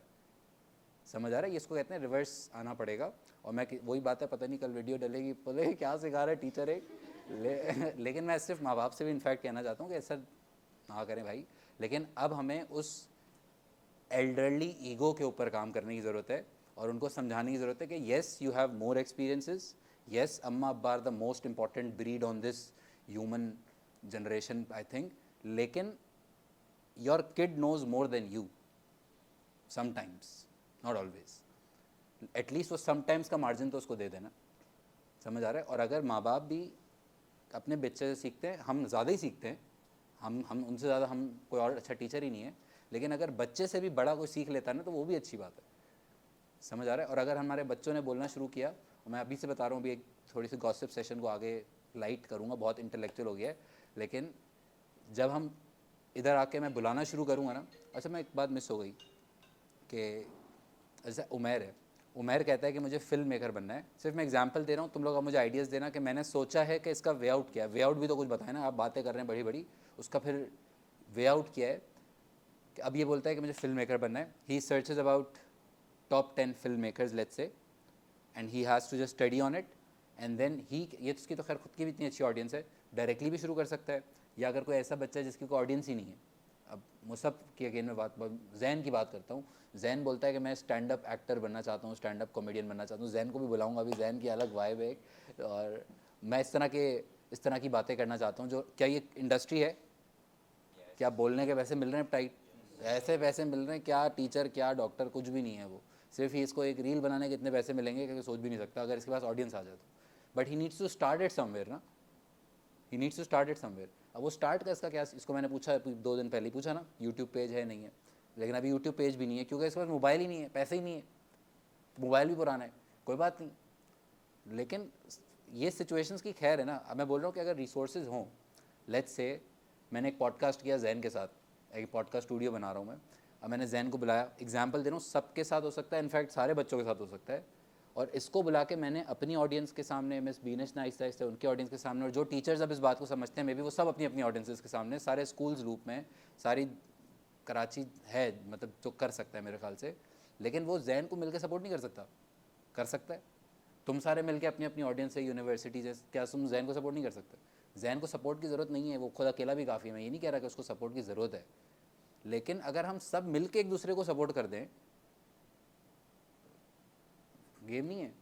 समझ आ रहा है, ये इसको कहते हैं रिवर्स आना पड़ेगा। और मैं वही बात है, पता नहीं कल वीडियो डलेगी, बोले क्या सिखा रहा है टीचर एक लेकिन मैं सिर्फ माँ बाप से भी इनफैक्ट कहना चाहता हूँ कि ऐसा ना करें भाई। लेकिन अब हमें उस एल्डरली ईगो के ऊपर काम करने की ज़रूरत है और उनको समझाने की ज़रूरत है कि yes you have more experiences, yes अम्मा अब्बा are the most important breed on this human generation I think, लेकिन your kid knows more than you sometimes, not always, at least वो समटाइम्स का मार्जिन तो उसको दे देना, समझ आ रहा है। और अगर माँ बाप भी अपने बच्चे से सीखते हैं, हम ज़्यादा ही सीखते हैं, हम उनसे ज़्यादा, हम कोई और अच्छा टीचर ही नहीं है, लेकिन अगर बच्चे से भी बड़ा कोई सीख लेता है ना तो वो भी अच्छी बात है, समझ आ रहा है। और अगर हमारे बच्चों ने बोलना शुरू किया, और मैं अभी से बता रहा हूँ, अभी एक थोड़ी सी गॉसिप सेशन को आगे लाइट करूँगा, बहुत इंटेलेक्चुअल हो गया है, लेकिन जब हम इधर आके मैं बुलाना शुरू करूँगा ना, अच्छा मैं एक बात मिस हो गई कि जैसे उमैर है, उमैर कहता है कि मुझे फिल्म मेकर बनना है, सिर्फ मैं एग्जांपल दे रहा हूँ, तुम लोग अब मुझे आइडियाज़ देना कि मैंने सोचा है कि इसका वे आउट क्या है, वे आउट भी तो कुछ बताए ना, आप बातें कर रहे हैं बड़ी बड़ी, उसका फिर वे आउट क्या है। कि अब ये बोलता है कि मुझे फिल्म मेकर बनना है, he searches about top 10 film makers let's say, and he has to just study on it, and then he, ये इसकी तो खैर खुद की भी इतनी अच्छी ऑडियंस है, डायरेक्टली भी शुरू कर सकता है, या अगर कोई ऐसा बच्चा है जिसकी कोई ऑडियंस ही नहीं है। अब मुसब की अगेन मैं बात, जैन की बात करता हूँ, जैन बोलता है कि मैं स्टैंड अप एक्टर बनना चाहता हूँ, स्टैंड अप कॉमेडियन बनना चाहता हूँ, जैन को भी बुलाऊंगा, अभी जैन की अलग वाइब है, और मैं इस तरह की बातें करना चाहता हूँ। जो क्या ये इंडस्ट्री है, क्या बोलने के पैसे मिल रहे हैं टाइट, ऐसे पैसे मिल रहे हैं, क्या टीचर क्या डॉक्टर कुछ भी नहीं है, वो सिर्फ ही इसको एक रील बनाने के इतने पैसे मिलेंगे कि सोच भी नहीं सकता अगर इसके पास ऑडियंस आ जाए तो। But he needs to start it somewhere ना, he needs to start it somewhere. अब वो स्टार्ट का इसका क्या, इसको मैंने पूछा 2 दिन पहले ही पूछा ना, यूट्यूब पेज है नहीं है, लेकिन अभी यूट्यूब पेज भी नहीं है क्योंकि इसके पास मोबाइल ही नहीं है, पैसे ही नहीं है, मोबाइल भी पुराना है, कोई बात नहीं। लेकिन ये सिचुएशंस की खैर है ना। अब मैं बोल रहा हूँ कि अगर रिसोर्सेज हों, लेट्स से मैंने एक पॉडकास्ट किया जैन के साथ, एक पॉडकास्ट स्टूडियो बना रहा हूँ मैं, अब मैंने जैन को बुलाया, एग्जाम्पल दे रहा हूँ, सबके साथ हो सकता है, इनफैक्ट सारे बच्चों के साथ हो सकता है, और इसको बुला के मैंने अपनी ऑडियंस के सामने, मिस बीनेश ने आहिस्ता आहिस्ता उनके ऑडियंस के सामने, और जो टीचर्स अब इस बात को समझते हैं मे बी वो सब अपनी अपनी ऑडियंसेस के सामने, सारे स्कूल्स लूप में, सारी कराची है मतलब जो कर सकता है मेरे ख्याल से, लेकिन वो जैन को मिलकर सपोर्ट नहीं कर सकता, कर सकता है। तुम सारे मिलके अपनी अपनी ऑडियंस से, यूनिवर्सिटी से, क्या तुम जैन को सपोर्ट नहीं कर सकते? जैन को सपोर्ट की ज़रूरत नहीं है, वो खुद अकेला भी काफ़ी है, मैं ये नहीं कह रहा कि उसको सपोर्ट की ज़रूरत है, लेकिन अगर हम सब मिलके एक दूसरे को सपोर्ट कर दें, गेम नहीं है।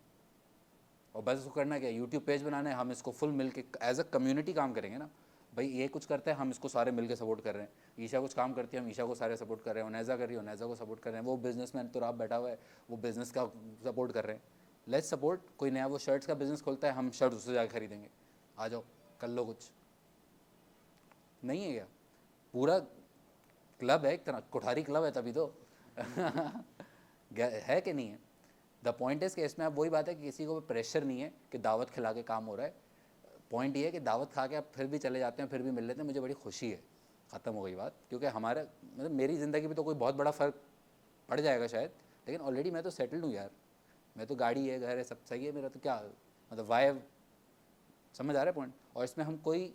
और बस उसको करना क्या है, यूट्यूब पेज बनाना है, हम इसको फुल मिलके एज अ कम्युनिटी काम करेंगे ना भाई, ये कुछ करता है हम इसको सारे मिलके सपोर्ट कर रहे हैं, ईशा कुछ काम करती है हम ईशा को सारे सपोर्ट कर रहे हैं, उनैज़ा कर रही है उनैज़ा को सपोर्ट कर रहे हैं, वो बिजनेसमैन तो आप बैठा हुआ है वो बिज़नेस का सपोर्ट कर रहे हैं, लेट्स सपोर्ट। कोई नया वो शर्ट्स का बिज़नेस खोलता है, हम शर्ट उससे जाकर खरीदेंगे, आ जाओ कर लो कुछ, नहीं है क्या? पूरा क्लब है एक तरह, कोठारी क्लब है तभी तो है कि नहीं है? द पॉइंट इज़ कि इसमें अब वही बात है कि किसी को प्रेशर नहीं है कि दावत खिला के काम हो रहा है, पॉइंट ये है कि दावत खा के आप फिर भी चले जाते हैं, फिर भी मिल लेते हैं, मुझे बड़ी खुशी है, ख़त्म हो गई बात। क्योंकि हमारा मतलब मेरी ज़िंदगी में तो कोई बहुत बड़ा फ़र्क पड़ जाएगा शायद, लेकिन ऑलरेडी मैं तो सेटल्ड हूँ यार, मैं तो गाड़ी है, घर है, सब सही है मेरा, तो क्या मतलब वाई, समझ आ रहा है पॉइंट। और इसमें हम कोई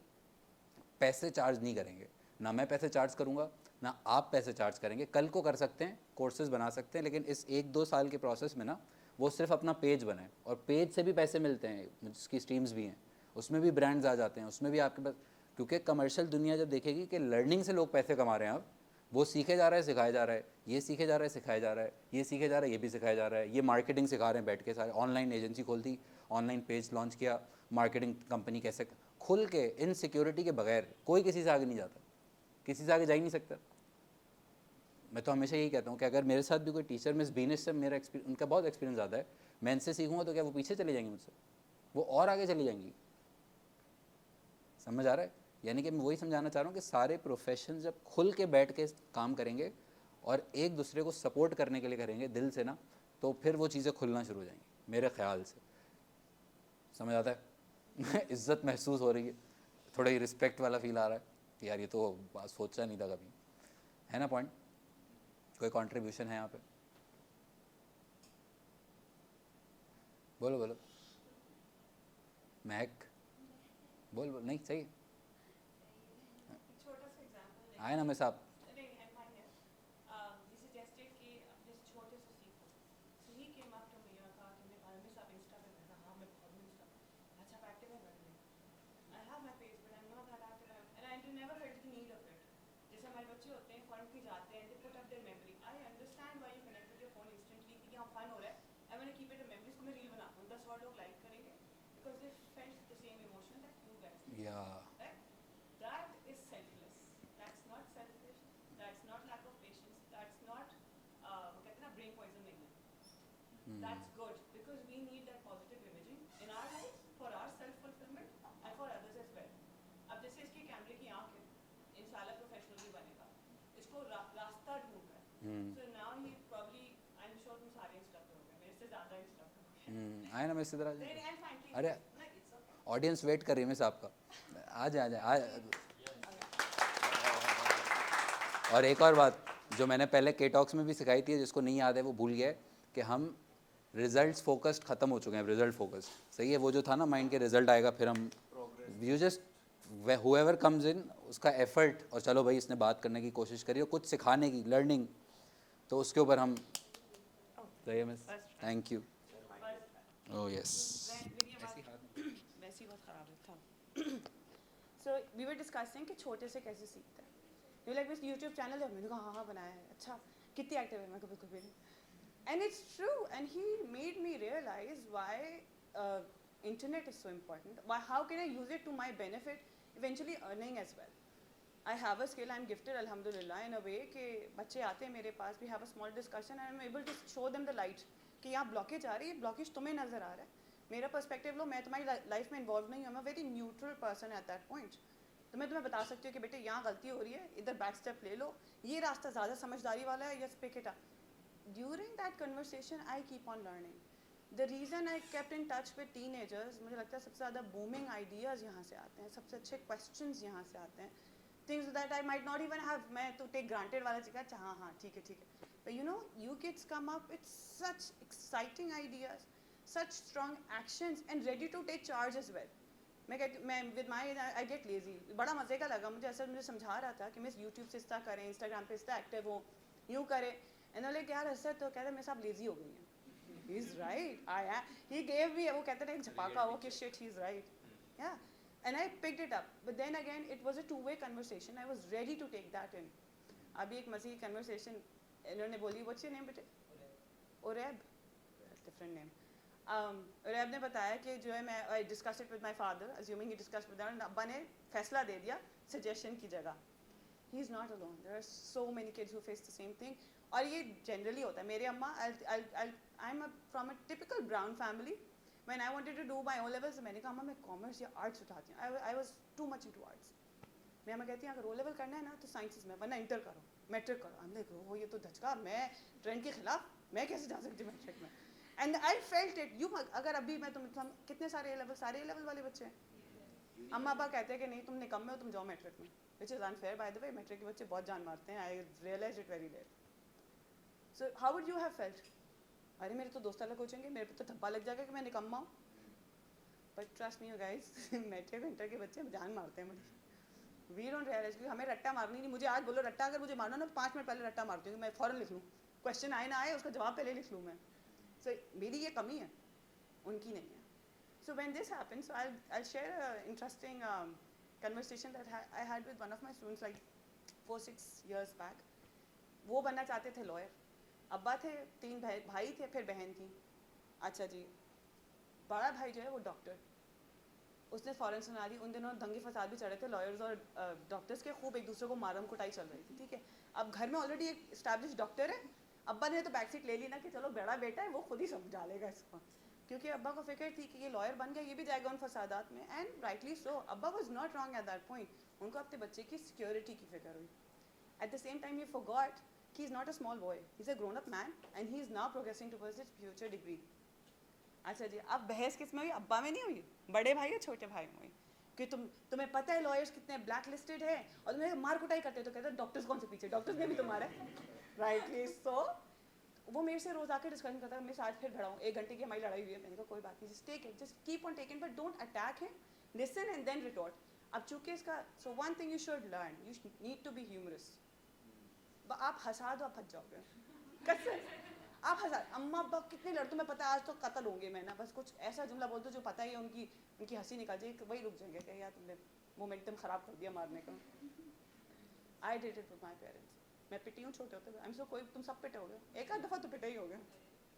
पैसे चार्ज नहीं करेंगे, ना मैं पैसे चार्ज करूँगा ना आप पैसे चार्ज करेंगे। कल को कर सकते हैं, कोर्सेज बना सकते हैं, लेकिन इस 1-2 साल के प्रोसेस में ना वो सिर्फ अपना पेज बनाए, और पेज से भी पैसे मिलते हैं, जिसकी स्ट्रीम्स भी हैं, उसमें भी ब्रांड्स आ जाते हैं, उसमें भी आपके पास, क्योंकि कमर्शियल दुनिया जब देखेगी कि लर्निंग से लोग पैसे कमा रहे हैं, अब वो सीखे जा रहा है सिखाया जा रहा है, ये सीखे जा रहा है सिखाया जा रहा है, ये सीखे जा रहा है ये भी सिखाया जा रहा है, ये मार्केटिंग सिखा रहे हैं बैठ के सारे, ऑनलाइन एजेंसी खोल दी, ऑनलाइन पेज लॉन्च किया, मार्केटिंग कंपनी कैसे खुल के, इन सिक्योरिटी के बगैर कोई किसी से आगे नहीं जाता, किसी से आगे जा ही नहीं सकता। मैं तो हमेशा यही कहता हूँ कि अगर मेरे साथ भी कोई टीचर, मिस बीनेश से मेरा एक्सपीरियंस, उनका बहुत एक्सपीरियंस ज़्यादा है, मैं इनसे सीखूँगा तो क्या वो पीछे चले जाएंगे मुझसे, वो और आगे चली जाएंगी, समझ आ रहा है? यानी कि मैं वही समझाना चाह रहा हूँ कि सारे प्रोफेशन जब खुल के बैठ के काम करेंगे और एक दूसरे को सपोर्ट करने के लिए करेंगे दिल से ना, तो फिर वो चीज़ें खुलना शुरू हो जाएंगी मेरे ख्याल से, समझ आता है? इज्जत महसूस हो रही है, थोड़ा ही रिस्पेक्ट वाला फील आ रहा है कि यार ये तो बात सोचा नहीं था कभी, है ना पॉइंट? कोई कंट्रीब्यूशन है यहाँ पे? बोलो बोलो। महक बोल बोल, नहीं सही छोटा सा एग्जांपल आए ना मैं साहब। नहीं है माइंड है ही सजेस्टेड कि अपने छोटे से सीखो सो ही केम अप टू मी और कहा कि मैं मिस आप इंस्टा पे मैं कहा हाँ मैं बहुत इंस्टा अच्छा आप एक्टिव है घर में I have my page but I am not that active and I never felt the need of it जैसे हमारे बच्चे होते हैं फॉरन की जाते हैं they put up their memory I understand why you connect with your phone instantly कि यहाँ फन हो रहा है I want to keep it a memories को मैं रील बनाता हूँ 10 और लोग लाइक करेंगे because they felt the same emotion that you guys या That is selfless. That's not selfish. That's not lack of patience. That's not कहते हैं ना brain poison नहीं है. That's good because we need that positive imaging in our lives for our self fulfillment and for others as well. अब जैसे इसके कैमरे की आँख है, इंशाल्लाह प्रोफेशनल भी बनेगा. इसको रास्ता ढूंढ रहा है. So now he probably I'm sure तुम सारे इंस्ट्रक्टर हो गए. मेरे से ज़्यादा इंस्ट्रक्टर हो गए. आए ना मैं इसी तरह Then I'm fine. please. अरे No, it's okay. Audience wait कर रही है मैं साहब का, आ जाए आ जाए। और एक और बात जो मैंने पहले के टॉक्स में भी सिखाई थी, जिसको नहीं याद है वो भूल गया है, कि हम रिजल्ट्स फोकस्ड ख़त्म हो चुके हैं, रिजल्ट फोकस सही है। वो जो था ना माइंड के रिजल्ट आएगा फिर हम you just whoever comes in उसका एफर्ट, और चलो भाई इसने बात करने की कोशिश करी और कुछ सिखाने की लर्निंग, तो उसके ऊपर हम सही है miss, thank you. Oh yes वैसे ही बहुत ख़राब था। सो वी वर डिस्कसिंग कि छोटे से कैसे सीखते हैं। You like miss YouTube channel है, मैंने कहा हाँ हाँ बनाया है, अच्छा कितनी एक्टिव है, मैं कभी बिल्कुल भी नहीं। And it's true and he made me realise why internet is so important, how can I use it to my benefit, eventually earning as well. I have a skill, I am gifted अल्हम्दुलिल्लाह in a way कि बच्चे आते हैं मेरे पास, we have a small discussion and I am able to show them the light कि यहाँ blockage आ रही है, ब्लॉकेज तुम्हें नज़र आ रहा है, मेरा पर्सपेक्टिव लो, मैं तुम्हारी लाइफ में इन्वॉल्व नहीं हूँ, आई am a very neutral person at that point. तो मैं तुम्हें बता सकती हूँ कि बेटे यहाँ गलती हो रही है, इधर बैक स्टेप ले लो, ये रास्ता ज़्यादा समझदारी वाला है, yes pick it up. During that conversation I keep on learning. The reason I kept in touch with teenagers, मुझे लगता है सबसे ज़्यादा बूमिंग आइडियाज़ यहाँ से आते हैं, सबसे अच्छे क्वेश्चंस यहाँ से आते हैं, things that I might not even have, मैं तो टेक ग्रांटेड वाला चीज़, अच्छा हाँ हाँ ठीक है, but you know you kids come up with such exciting ideas, such strong actions and ready to take charge as well. मैं with my I get lazy, बड़ा मज़े का लगा मुझे, ऐसा मुझे समझा रहा था कि मिस यूट्यूब से इस्ता करें, इंस्टाग्राम पे इस्ता एक्टिव हो, यूँ करें, एंड लाइक यार ऐसा तो कहते मैं सब लेजी हो गई हैं। He is right, he gave me, वो कहते हैं एक झपाका वो कि शिट ही इज़ राइट, या and I picked it up, but then again it was a two-way conversation, I was ready to take that in. अभी एक मज़ीद conversation इन्होंने बोली, what's your name बेटे? Oreb, different name. ओरेब ने बताया कि जो है मैं I discussed it with my father, assuming he discussed with her, अब्बा ने फैसला दे दिया suggestion की जगह। He is not alone. There are so many kids who face the same thing. और ये generally होता है। मेरे अम्मा, I'm from a typical brown family. When I wanted to do my O levels, मैंने कहा अम्मा मैं कॉमर्स या आर्ट्स उठाती हूँ। I was too much into arts. मैं अम्मा कहती हैं अगर O level करना है ना तो साइंसेस में, वरना इंटर करो, मैट्रिक करो। I'm like oh ये तो धचका, मैं ट्रेंड के खिलाफ, मैं कैसे जा सकती हूँ मैट्रिक में? And I felt it. You अगर अभी मैं तुम कितने सारे A level, सारे A level वाले बच्चे हैं। अम्मा अब्बा कहते हैं कि नहीं तुम निकम्मे हो, तुम जाओ मैट्रिक में, which is unfair by the way. Matric के बच्चे बहुत जान मारते हैं। I realized it very late. So how would you have felt? अरे मेरे तो दोस्त अलग कोचेंगे, मेरे पे तो धब्बा लग जाएगा कि मैं निकम्मा हूँ। But trust me guys, matric inter के बच्चे जान मारते हैं बड़ी। वी डोंट रियलाइज कि हमें रट्टा मारनी नहीं। मुझे आज बोलो रट्टा अगर मुझे मारना ना, 5 मिनट पहले रट्टा मारती हूँ, मैं फ़ौरन लिख लूँ, क्वेश्चन आए ना आए उसका जवाब पहले लिख लूँ मैं। सो मेरी ये कमी है, उनकी नहीं है। So when this happens, I'll share an interesting conversation that I had with one of my students like 4-6 years back. वो बनना चाहते थे लॉयर। अब्बा थे, 3 भाई थे, फिर बहन थी। अच्छा जी, बड़ा भाई जो है वो डॉक्टर, उसने फ़ौरन सुना दी। उन दिनों दंगे फसाद भी चढ़े थे, लॉयर्स और डॉक्टर्स के, खूब एक दूसरे को मारम कुटाई चल रही थी, ठीक है। अब घर में ऑलरेडी एक इस्टेब्लिश डॉक्टर है, अब्बा ने तो बैक सीट ले ली ना कि चलो बड़ा बेटा है वो खुद ही समझा लेगा इसको, क्योंकि अब्बा को फिक्र थी कि ये लॉयर बन गया, ये भी जाएगा उन फसादात में। एंड राइटली सो, अब्बा was not wrong at that point, उनको अपने बच्चे की सिक्योरिटी की फिक्र हुई। At the same time he forgot he is not a small boy, he is a grown up man and he is now progressing towards his future degree. अच्छा जी, अब बहस किस में हुई? अब्बा में नहीं हुई, बड़े भाई या छोटे भाई में हुई कि तुम्हें पता है लॉयर्स कितने ब्लैक लिस्टेड है और तुम्हें मार कुटाई करते हो, तो कहते हैं डॉक्टर्स कौन से पीछे, डॉक्टर्स ने भी तुम्हारा राइटली सो। वो मेरे से रोज आकर डिस्कशन करता है, मैं आज फिर भड़ाऊँ, 1 घंटे की हमारी लड़ाई हुई है, मैंने कहा कोई बात नहीं, just take it, just keep on taking, but don't attack him, listen and then retort. अब चूंकि इसका so one thing you should learn, you need to be humorous. आप हंसा दो, आप फंस जाओगे कसम। आप हंसा, अम्मा अब्बा कितने लड़, तुम्हें पता है आज तो कत्ल होंगे, मैं ना बस कुछ ऐसा जुमला बोल दो जो पता ही है उनकी हंसी निकाल जाए, वही रुक जाएंगे कि यार तुमने मोमेंटम ख़राब कर दिया मारने का। I did it with my parents. मैं पिटी हूँ छोटे होते हुए, सो कोई तुम सब पिटे हो गए, एक आध दफ़ा तो पिटे ही हो गए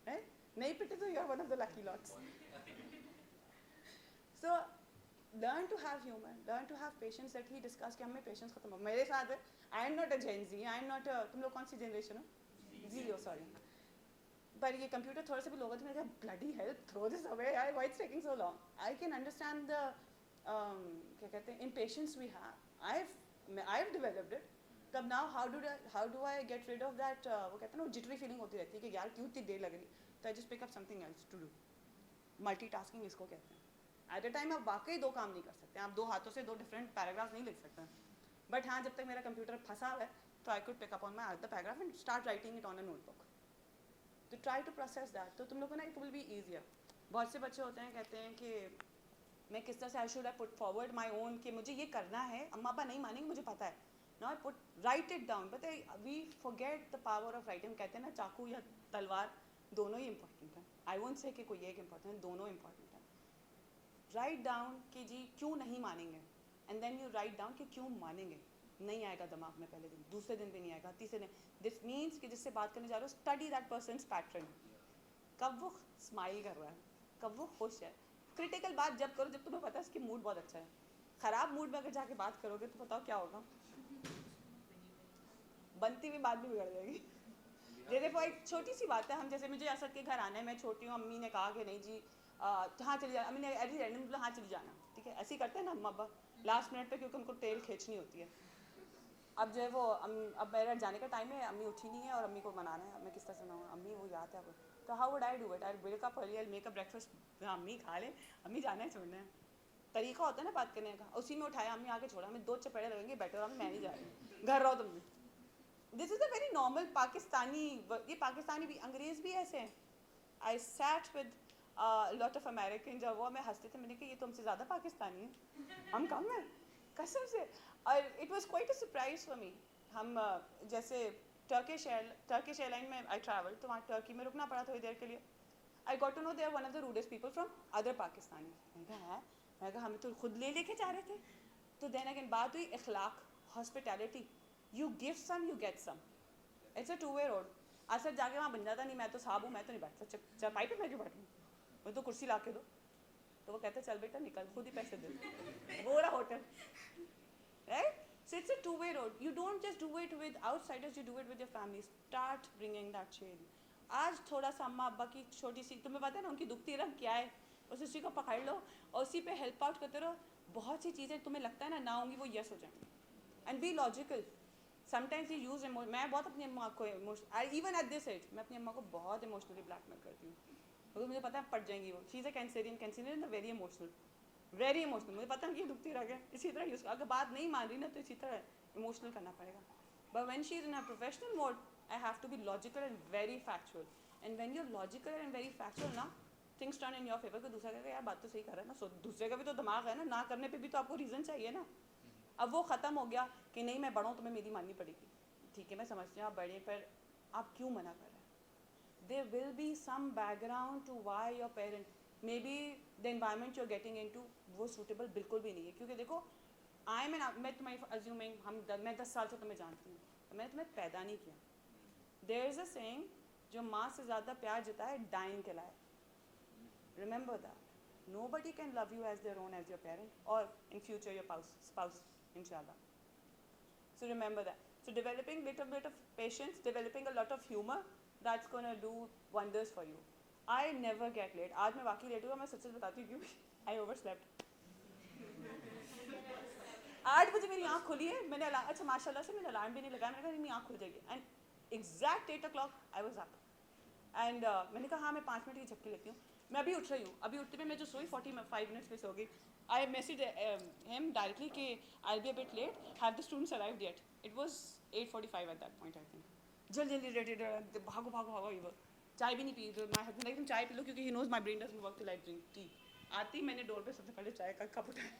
है, नहीं पिटे तो you are one of the lucky lots. So learn to have humour, learn to have patience, that he discuss कि हमें पेशेंस खत्म हो। मेरे साथ है, I am not a Gen Z, I am not तुम लोग कौन सी जनरेशन हो? जी हो, सॉरी। पर ये कंप्यूटर थोड़ा सा भी लोगों तो मैंने कहा bloody help, throw this away यार, why it's taking so long. I can understand the क्या कहते हैं impatience we have, I have developed it. तब now how do I get rid of that, वो कहते हैं ना जिटरी फीलिंग होती रहती है कि यार क्यों इतनी देर लग रही, तो I just pick up something else to do. Multitasking इसको कहते हैं। एट अ टाइम आप वाकई 2 काम नहीं कर सकते, आप 2 हाथों से 2 डिफरेंट पैराग्राफ नहीं लिख सकते, बट हाँ जब तक मेरा कंप्यूटर फंसा हुआ है तो I could pick up on my other paragraph and start writing it on a notebook, तो ट्राई टू प्रोसेस दैट। तो तुम लोगों को ना इट विल बी ईजियर। बहुत से बच्चे होते हैं कहते हैं कि मैं किस तरह से I should I put forward my own, कि मुझे ये करना है, अम्मा अब्बा नहीं मानेंगे मुझे पता है, now I put right it down. पता है we forget the power of writing. कहते हैं ना चाकू या तलवार दोनों ही इंपॉर्टेंट हैं, आई वोंट से कि कोई एक इंपॉर्टेंट है, दोनों इंपॉर्टेंट है। राइट डाउन कि जी क्यों नहीं मानेंगे, and then you write down कि क्यों मानेंगे। नहीं आएगा दिमाग में पहले दिन, दूसरे दिन भी नहीं आएगा, तीसरे दिन। दिस मीन्स कि जिससे बात करने जा रहे हो, स्टडी दैट पर्सनस पैटर्न, कब वो स्माइल कर रहा है, कब वो खुश है। क्रिटिकल बात जब करो जब तुम्हें पता है इसकी मूड बहुत अच्छा है। ख़राब मूड में अगर जाके बात करोगे तो बताओ क्या होगा, बनती हुई बात भी बिगड़ जाएगी। जैसे वो एक छोटी सी बात है, हम जैसे मुझे असद के घर आना है, मैं छोटी हूँ, अम्मी ने कहा कि नहीं जी हाँ चली जाना, अम्मी ने ऐसी रैंडम बोला हाँ चली जाना, ठीक है ऐसे ही करते हैं ना अम्मा अब्बा लास्ट मिनट पे, क्योंकि उनको टेल खींचनी होती है। अब जो है वो अब मेरा जाने का टाइम है, अम्मी उठी नहीं है और अम्मी को मनाना है, मैं किस तरह से मनाऊँ, अम्मी वो याद है अब, तो how would I do it, I wake up early, I make a breakfast, अम्मी खा ले, अम्मी जाना है छोड़ना है, तरीका होता है ना बात करने का। उसी में उठाया अम्मी आके छोड़ा, हमें 2 चपेड़े लगेंगे, बैठो अम्मी मैं नहीं जा रही, घर रहो तुम। This is a very normal Pakistani, ये पाकिस्तानी भी, अंग्रेज़ भी ऐसे हैं। I sat with lot of American, जब वो हमें हंसते थे, मैंने कहा ये तो हमसे ज़्यादा पाकिस्तानी है, हम कम हैं कसम से। और it was quite a surprise for me. हम जैसे टर्किश एयरलाइन में आई ट्रैवल, तो वहाँ टर्की में रुकना पड़ा थोड़ी देर के लिए। I got to know they are one of the rudest people from other Pakistani. मैं कहा हमें तो खुद ले लेके जा रहे थे। तो देन अगेन बात हुई इखलाक, hospitality, you give some you get some, it's a two way road. Asad जाके वहाँ बन जाता नहीं, मैं तो साहब हूँ, मैं तो नहीं बैठता, चारपाई पे मैं क्यों बैठूँ, मैं तो कुर्सी ला के दो। तो वो कहते चल बेटा निकल, खुद ही पैसे दे, वो रहा hotel, right. So it's a 2-way road. You don't just do it with outsiders, you do it with your family. Start bringing that change. आज थोड़ा सा अम्मा अब्बा की छोटी सी, तुम्हें पता है ना उनकी दुखती रंग क्या है, उस उसी को पकड़ लो और उसी पे हेल्प आउट करते रहो। बहुत सी चीज़ें तुम्हें लगता है ना होंगी, वो यस हो जाएंगी। And be logical. Sometimes you use मैं बहुत अपनी अम्मा को इवन एट दिस एज मैं अपनी अम्मा को बहुत इमोशनली ब्लैकमेल करती हूँ, क्योंकि मुझे पता है पड़ जाएंगी वो। She is a Cancerian very emotional, मुझे पता है कि दुखती रह गया, इसी तरह यूज, अगर बात नहीं मान रही ना तो इसी तरह इमोशनल करना पड़ेगा। But when she is in a professional mode, I have to be logical and very factual, and when you are logical and very factual ना, things turn in your favour. को दूसरा कहेगा यार बात तो सही कर रहा है ना, सो दूसरे का भी तो दिमाग है ना करने पर भी तो आपको रीज़न चाहिए ना। अब वो ख़त्म हो गया कि नहीं मैं बड़ा हूँ, तुम्हें मेरी माननी पड़ेगी। ठीक है मैं समझती हूँ आप बड़े, पर आप क्यों मना कर रहे हैं। There will be some background to why your parent, maybe the environment you are getting into वो सूटेबल बिल्कुल भी नहीं है। क्योंकि देखो मैं तुम्हारी अज्यूमिंग मैं 10 साल से तुम्हें जानती हूँ, मैंने तुम्हें पैदा नहीं किया। देयर इज़ अ सेइंग, जो माँ से ज़्यादा प्यार जताए डाइन कहलाए। Remember that nobody can love you as their own as your parent, or in future your spouse inshallah. So remember that. So developing little bit of patience, developing a lot of humor, that's going to do wonders for you. I never get late. आज मैं वाकई late हुआ, मैं सच बताती हूँ क्यों। I overslept. 8 बजे मेरी आँख खुली है, मैंने अच्छा माशाल्लाह से मैंने अलार्म भी नहीं लगाया, मैंने कहा मेरी आँख खुल जाएगी, and exact 8 o'clock I was up. And मैंने कहा हाँ मैं 5 मिनट की झपकी लेती हूँ। मैं अभी उठ रही हूँ, अभी उठते में मैं जो सोई 45 मिनट्स में सो गई. आई मैसेज हिम डायरेक्टली कि I be a bit late, have the students arrived yet. It was 8:45 at that point I think. जल्दी रेडी भागो भागो भागो. ये चाय भी नहीं पी. तो माय हस्बैंड एकदम चाय पी लो क्योंकि he knows my brain doesn't work till I drink tea. आती मैंने डोर पे सबसे पहले चाय का कप उठाया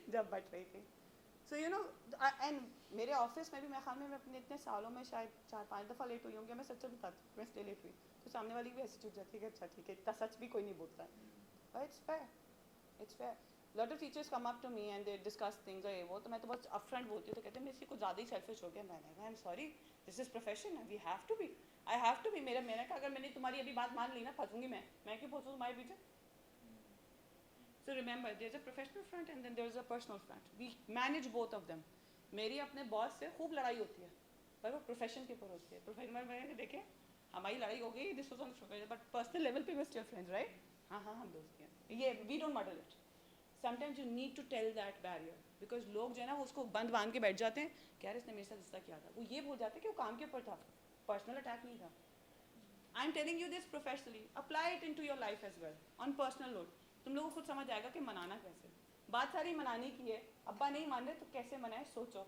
जब बच रही थी. सो यू नो, एंड मेरे ऑफिस में भी मैं ख्याल में मैं अपने इतने सालों में शायद 4-5 दफ़ा लेट हुई होंगी. मैं सच बताती हूँ, मैं इसलिए लेट हुई तो सामने वाली भी ऐसी चुप जाती है कि अच्छा ठीक है, इतना सच भी कोई नहीं बोलता है. It's fair, it's fair. Lot of teachers come up to me and they discuss things और ये वो, तो मैं तो बहुत अपफ्रंट बोलती हूँ. तो कहते हैं मेरे को ज़्यादा ही सेल्फिश हो गया. मैंने I am sorry, this is profession, we have to be, I have to be. मैंने कहा अगर मैंने तुम्हारी अभी बात मान ली ना, फंसूंगी मैं क्यों फंसूँ तुम्हारे पीछे. So remember, there's a professional front and then there's a personal front. We manage both of them. मेरी अपने बॉस से खूब लड़ाई होती है, पर वो प्रोफेशन के ऊपर होती है. प्रोफेशनल में देखें हमारी लड़ाई हो गई, this was on professional, but personal level पे वी स्टिल फ्रेंड्स, राइट. हाँ हम दोस्त हैं. ये we don't model it. Sometimes you need to tell that barrier, because लोग जो है ना वो उसको बंद बांध के बैठ जाते हैं कि यार इसने मेरे साथ इसका किया था. वो ये भूल जाते हैं कि वो काम के ऊपर था, पर्सनल अटैक नहीं था. I am telling you this professionally, apply it into your life as well on personal note. तुम लोगों को खुद समझ आएगा कि मनाना कैसे. बात सारी मनाने की है. अब्बा नहीं मान रहे तो कैसे मनाए, सोचो.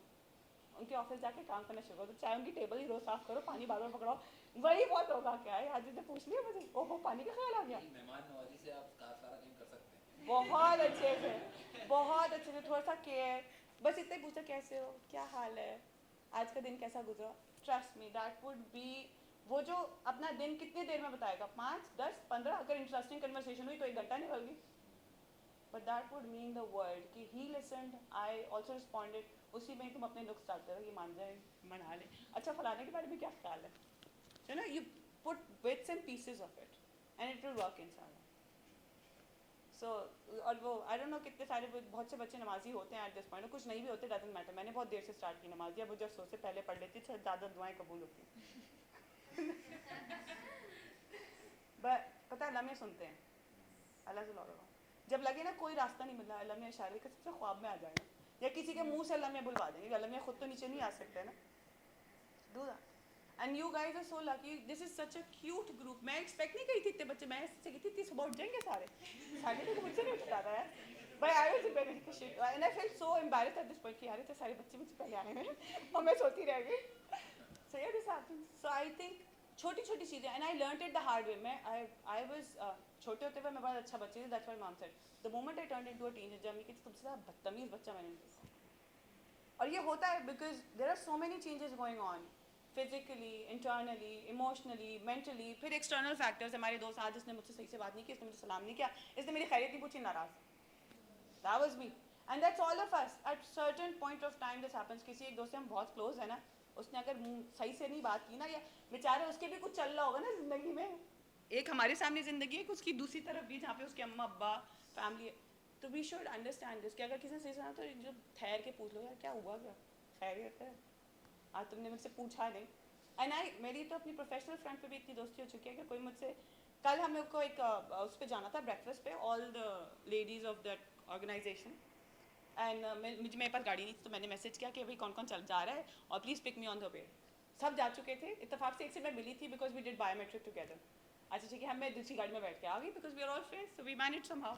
उनके ऑफिस जाके काम करना शुरू करो. तो चाहे उनकी टेबल ही रोज साफ करो, पानी बार बार पकड़ाओ, वही बहुत होगा. क्या है आज ने पूछ लिया मुझे, ओहो पानी का ख्याल आ गया. मेहमान नवाजी से आप सारा काम कर सकते हैं. बहुत अच्छे से, बहुत अच्छे से. थोड़ा सा केयर, बस इतना ही पूछा कैसे हो, क्या हाल है, आज का दिन कैसा गुजरा. Trust me, that would be. वो जो अपना दिन कितनी देर में बताएगा, 5, 10, 15, अगर इंटरेस्टिंग कन्वर्सेशन हुई तो 1 घंटा निकल गई. But that would mean the world कि ही लिसन्ड, आई ऑल्सो रिस्पॉन्डेड. उसी में तुम अपने दुख स्टार्ट करो, ये मान जाए, मना ले, अच्छा फलाने के बारे में क्या ख्याल है. You know, you put bits and pieces of it and it will work inside. So और वो आई डोंट नो कितने सारे बहुत से बच्चे नमाजी होते हैं एट दिस पॉइंट. कुछ नहीं भी होते, डजंट मैटर. मैंने बहुत देर से स्टार्ट की नमाज, या वो जब सो से पहले पढ़ लेती तो ज़्यादा दुआएं कबूल होती. बट पता है अल्लाह में सुनते हैं, अल्लाह से लौटो. जब लगे ना कोई रास्ता नहीं मिला, अल्लाह में इशारे के सबसे ख्वाब में आ जाएगा, या किसी के मुंह से अल्लाह में बुलवा देंगे. अल्लाह में खुद तो नीचे नहीं आ सकते ना. Do that. And you guys are so lucky, this is such a cute group. मैं एक्सपेक्ट नहीं करी थी इतने बच्चे, मैं ऐसे की थी 30 सुबह उठ जाएंगे सारे तो मुझसे नहीं उठता था यार. But I was very shit and I felt so embarrassed at this point कि यार इतने सारे बच्चे मुझसे पहले आए हैं और मैं सोती रह गई. सो या this happens. So I think छोटी छोटी चीज़ें, and I learn it the hard way. मैं आई वाज छोटे होते हुए मैं बहुत अच्छा बच्ची थी. That's why mom said the moment I turn into a teenager मैं कि तुमसे ज़्यादा बदतमीज़ बच्चा मैंने नहीं देखा. और ये होता है because there are so many changes going on, physically, internally, emotionally, mentally. फिर एक्सटर्नल फैक्टर्स. हमारे दोस्त आज इसने मुझसे सही से बात नहीं की, इसने मुझे सलाम नहीं किया, इसने मेरी खैरियत नहीं पूछी, नाराज़. That was me and that's all of us. At certain point of time this happens. किसी एक दोस्त से हम बहुत क्लोज है ना, उसने अगर सही से नहीं बात की ना, या बेचारे उसके भी कुछ चल रहा होगा ना ज़िंदगी में. एक हमारे सामने ज़िंदगी है, उसकी दूसरी तरफ भी जहाँ पे उसके अम्मा अब्बा फैमिली है. तो वी शुड अंडरस्टैंड दिस कि अगर किसी ने सही सुना तो जो ठहर के पूछ लो यार क्या हुआ, क्या खैरियत है, आज तुमने मुझसे पूछा नहीं. एंड आई मेरी तो अपनी प्रोफेशनल फ्रंट पे भी इतनी दोस्ती हो चुकी है कि कोई मुझसे, कल हम लोग को एक उस पर जाना था ब्रेकफास्ट पे, all the ladies of that organisation. एंड मेरे पास गाड़ी नहीं थी, तो मैंने मैसेज किया कि भाई कौन कौन चल जा रहा है और please pick me on the way. सब जा चुके थे. इत्तेफाक से एक से मैं मिली थी because we did biometric together. अच्छा ठीक है, हम मैं दूसरी गाड़ी में बैठ के आ गई because we are all friends, so we manage somehow.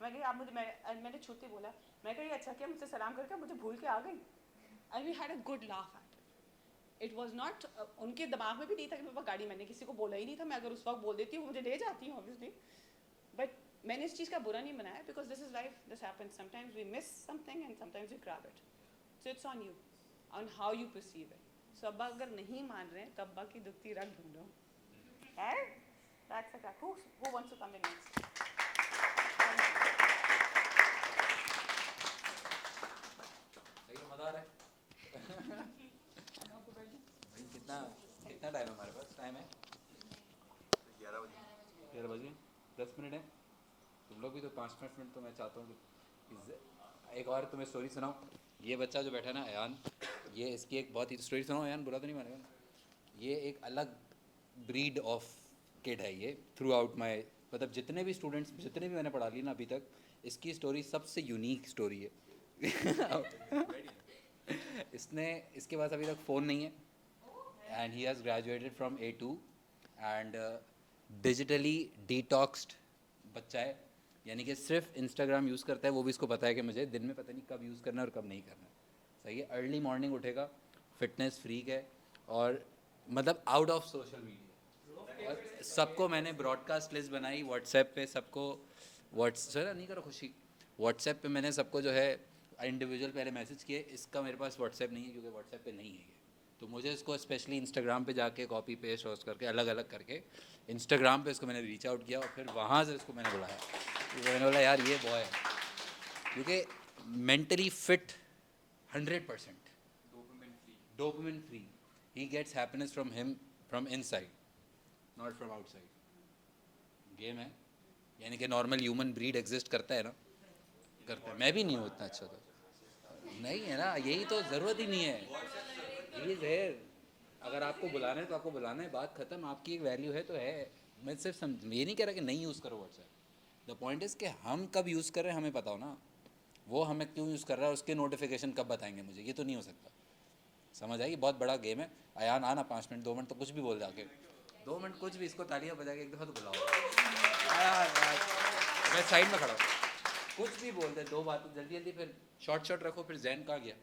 मैं कही आप मुझे, मैंने छूते बोला, मैं कही अच्छा क्या मुझसे सलाम करके मुझे भूल के आ गई. And we had a good laugh at it. It was not, उनके दिमाग में भी नहीं था कि मेरे पास गाड़ी, मैंने किसी को बोला ही नहीं था. मैं अगर उस वक्त बोल देती हूँ मुझे ले जाती हूँ ऑब्वियसली, बट मैंने इस चीज़ का बुरा नहीं बनाया because this is life, this happens. Sometimes we miss something and sometimes we grab it. So it's on you, on how you perceive it. So अब्बा अगर नहीं मान रहे हैं तो अब्बा की दुखती रख ढूंढो. That's a crack. Who wants to come in next? सही तो मज़ा आ रहा है. भाई कितना कितना टाइम है हमारे पास? टाइम है 11 बजे 10 मिनट है. तुम लोग भी तो 5-5 मिनट. तो मैं चाहता हूँ कि एक और तुम्हें स्टोरी सुनाऊँ. ये बच्चा जो बैठा है ना अयान, ये इसकी एक बहुत ही स्टोरी सुनाओ. अयान बुरा तो नहीं मानेगा? ये एक अलग ब्रीड ऑफ किड है ये. थ्रू आउट माई, मतलब जितने भी स्टूडेंट्स, जितने भी मैंने पढ़ा ली ना अभी तक, इसकी स्टोरी सबसे यूनिक स्टोरी है. इसके पास अभी तक फ़ोन नहीं है and he has graduated from A2 and digitally detoxed बच्चा है, यानी कि सिर्फ इंस्टाग्राम यूज़ करता है, वो भी इसको पता है कि मुझे दिन में पता नहीं कब यूज़ करना है और कब नहीं करना है। सही है, अर्ली मॉर्निंग उठेगा, फिटनेस फ्रीक है, और मतलब आउट ऑफ सोशल मीडिया। और सबको मैंने ब्रॉडकास्ट लिस्ट बनाई व्हाट्सएप पे, सबको व्हाट्सएप नहीं करो खुशी, व्हाट्सएप पे मैंने सबको जो है इंडिविजुअल पहले मैसेज किए, इसका मेरे पास व्हाट्सएप नहीं है क्योंकि व्हाट्सएप पे नहीं है ये, तो मुझे इसको स्पेशली इंस्टाग्राम पे जाके कॉपी पेस्ट और करके अलग अलग करके इंस्टाग्राम पे इसको मैंने रीच आउट किया और फिर वहाँ से इसको मैंने बुलाया। तो मैंने बोला यार ये बॉय है, क्योंकि mentally fit 100%, dopamine free, he gets happiness from him from inside, not from outside. Game है, यानी कि नॉर्मल ह्यूमन ब्रीड एग्जिस्ट करता है ना, करता है। मैं भी नहीं हूँ इतना अच्छा, तो नहीं है ना, यही तो ज़रूरत ही नहीं है। ये है, अगर आपको बुलाना है तो आपको बुलाना है, बात ख़त्म, आपकी एक वैल्यू है तो है। मैं सिर्फ ये नहीं कह रहा कि नहीं यूज़ करो व्हाट्सएप, द पॉइंट इज़ कि हम कब यूज़ कर रहे हैं हमें पता हो ना, वो हमें क्यों यूज़ कर रहा है, उसके नोटिफिकेशन कब बताएंगे मुझे, ये तो नहीं हो सकता। समझ आएगी, बहुत बड़ा गेम है। अयान आना 5 मिनट 2 मिनट तो कुछ भी बोल जाके, 2 मिनट कुछ भी, इसको तालियां बजा के एक दफ़ा तो बुलाओ यार, मैं साइड में खड़ा हूँ, कुछ भी बोल दे, 2 बातें जल्दी जल्दी, फिर शॉर्ट रखो। फिर जैन कहाँ गया,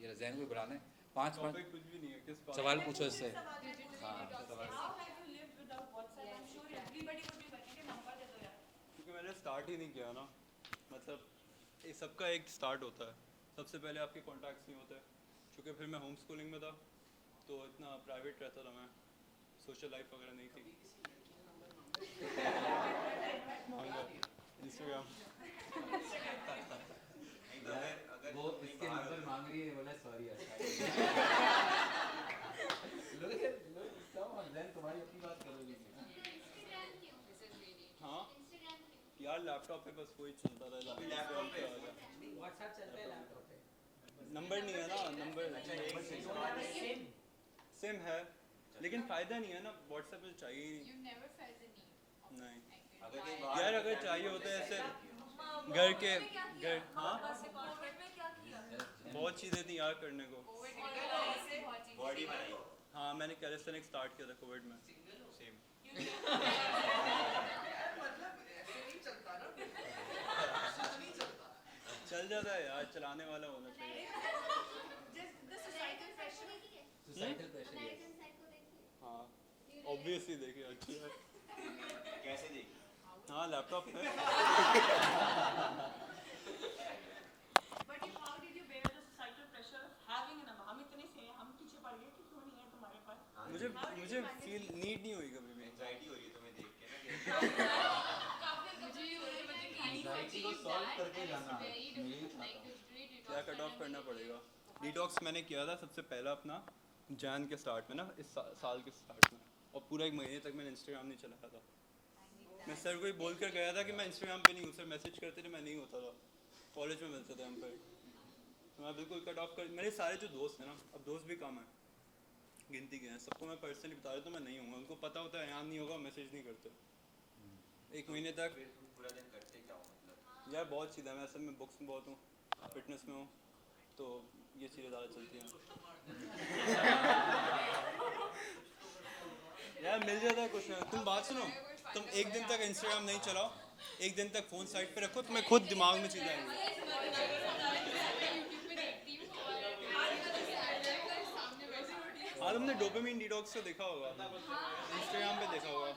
ये जैन को बुलाना है, 5 टॉपिक कुछ भी नहीं है, किस बात सवाल पूछो इससे। क्योंकि मैंने स्टार्ट ही नहीं किया ना, मतलब ये सबका एक स्टार्ट होता है, सबसे पहले आपके कॉन्टैक्ट्स नहीं होते, क्योंकि फिर मैं होम स्कूलिंग में था तो इतना प्राइवेट रहता था मैं, सोशल लाइफ वगैरह नहीं थी। इंस्टाग्राम वो इसके नंबर मांग रही है, बोला सॉरी तुम्हारी अपनी बात करोगी। हाँ यार, लैपटॉप पे बस वही चलता था, लैपटॉप पे व्हाट्सएप चलता है लैपटॉप पे, नंबर नहीं है ना, नंबर सेम है, लेकिन फ़ायदा नहीं है ना, व्हाट्सएप में चाहिए ही नहीं। यार अगर चाहिए होता है ऐसे घर के घर, हाँ बहुत चीज़ें थी यार करने को। हाँ मैंने कैलिस्थेनिक्स स्टार्ट किया था कोविड में। सेम चल जाता है यार, चलाने वाला होना चाहिए। सोसाइटल प्रेशर, हाँ ऑब्वियसली देखिए, अच्छी है। कैसे देखिए? हाँ लैपटॉप है। But how did you bear the societal pressure of having an हम इतने से हम पीछे पड़ गए कि क्यों नहीं है तुम्हारे पास? मुझे फील नीड नहीं हुई कभी भी। एंजाइटी हो रही है तुम्हें देख के ना, एंजाइटी को सॉल्व करके जाना, क्या कट ऑफ करना पड़ेगा। डिटॉक्स मैंने किया था सबसे पहला अपना जैन के स्टार्ट में ना, इस साल के स्टार्ट में, और पूरा 1 महीने तक मैंने इंस्टाग्राम नहीं चलाया था। मैं सर को ही बोल कर गया था कि मैं इंस्टाग्राम पे नहीं हूँ, सर मैसेज करते थे मैं नहीं होता था, कॉलेज में मिलते थे हम पर, तो मैं बिल्कुल कट ऑफ कर। मेरे सारे जो दोस्त हैं ना, अब दोस्त भी कम है, गिनती के हैं, सबको मैं पर्सनली बता रहा हूँ तो मैं नहीं हूँगा, उनको पता होता है यहाँ नहीं होगा, मैसेज नहीं करते 1 महीने तक। पूरा दिन करते क्या हो मतलब? यार बहुत सीधा, मैं असल में बुक्स में बहुत हूँ, फिटनेस में हूँ, तो ये चीज़ें ज़्यादा चलती हैं। यार मिल जाता है कुछ ना। तुम बात सुनो, तुम 1 दिन तक इंस्टाग्राम नहीं चलाओ, 1 दिन तक फ़ोन साइड पे रखो, तुम्हें खुद दिमाग में चीज़ें आएंगी। हाँ तुमने डोपामिन डिटॉक्स का देखा होगा, इंस्टाग्राम पे देखा होगा।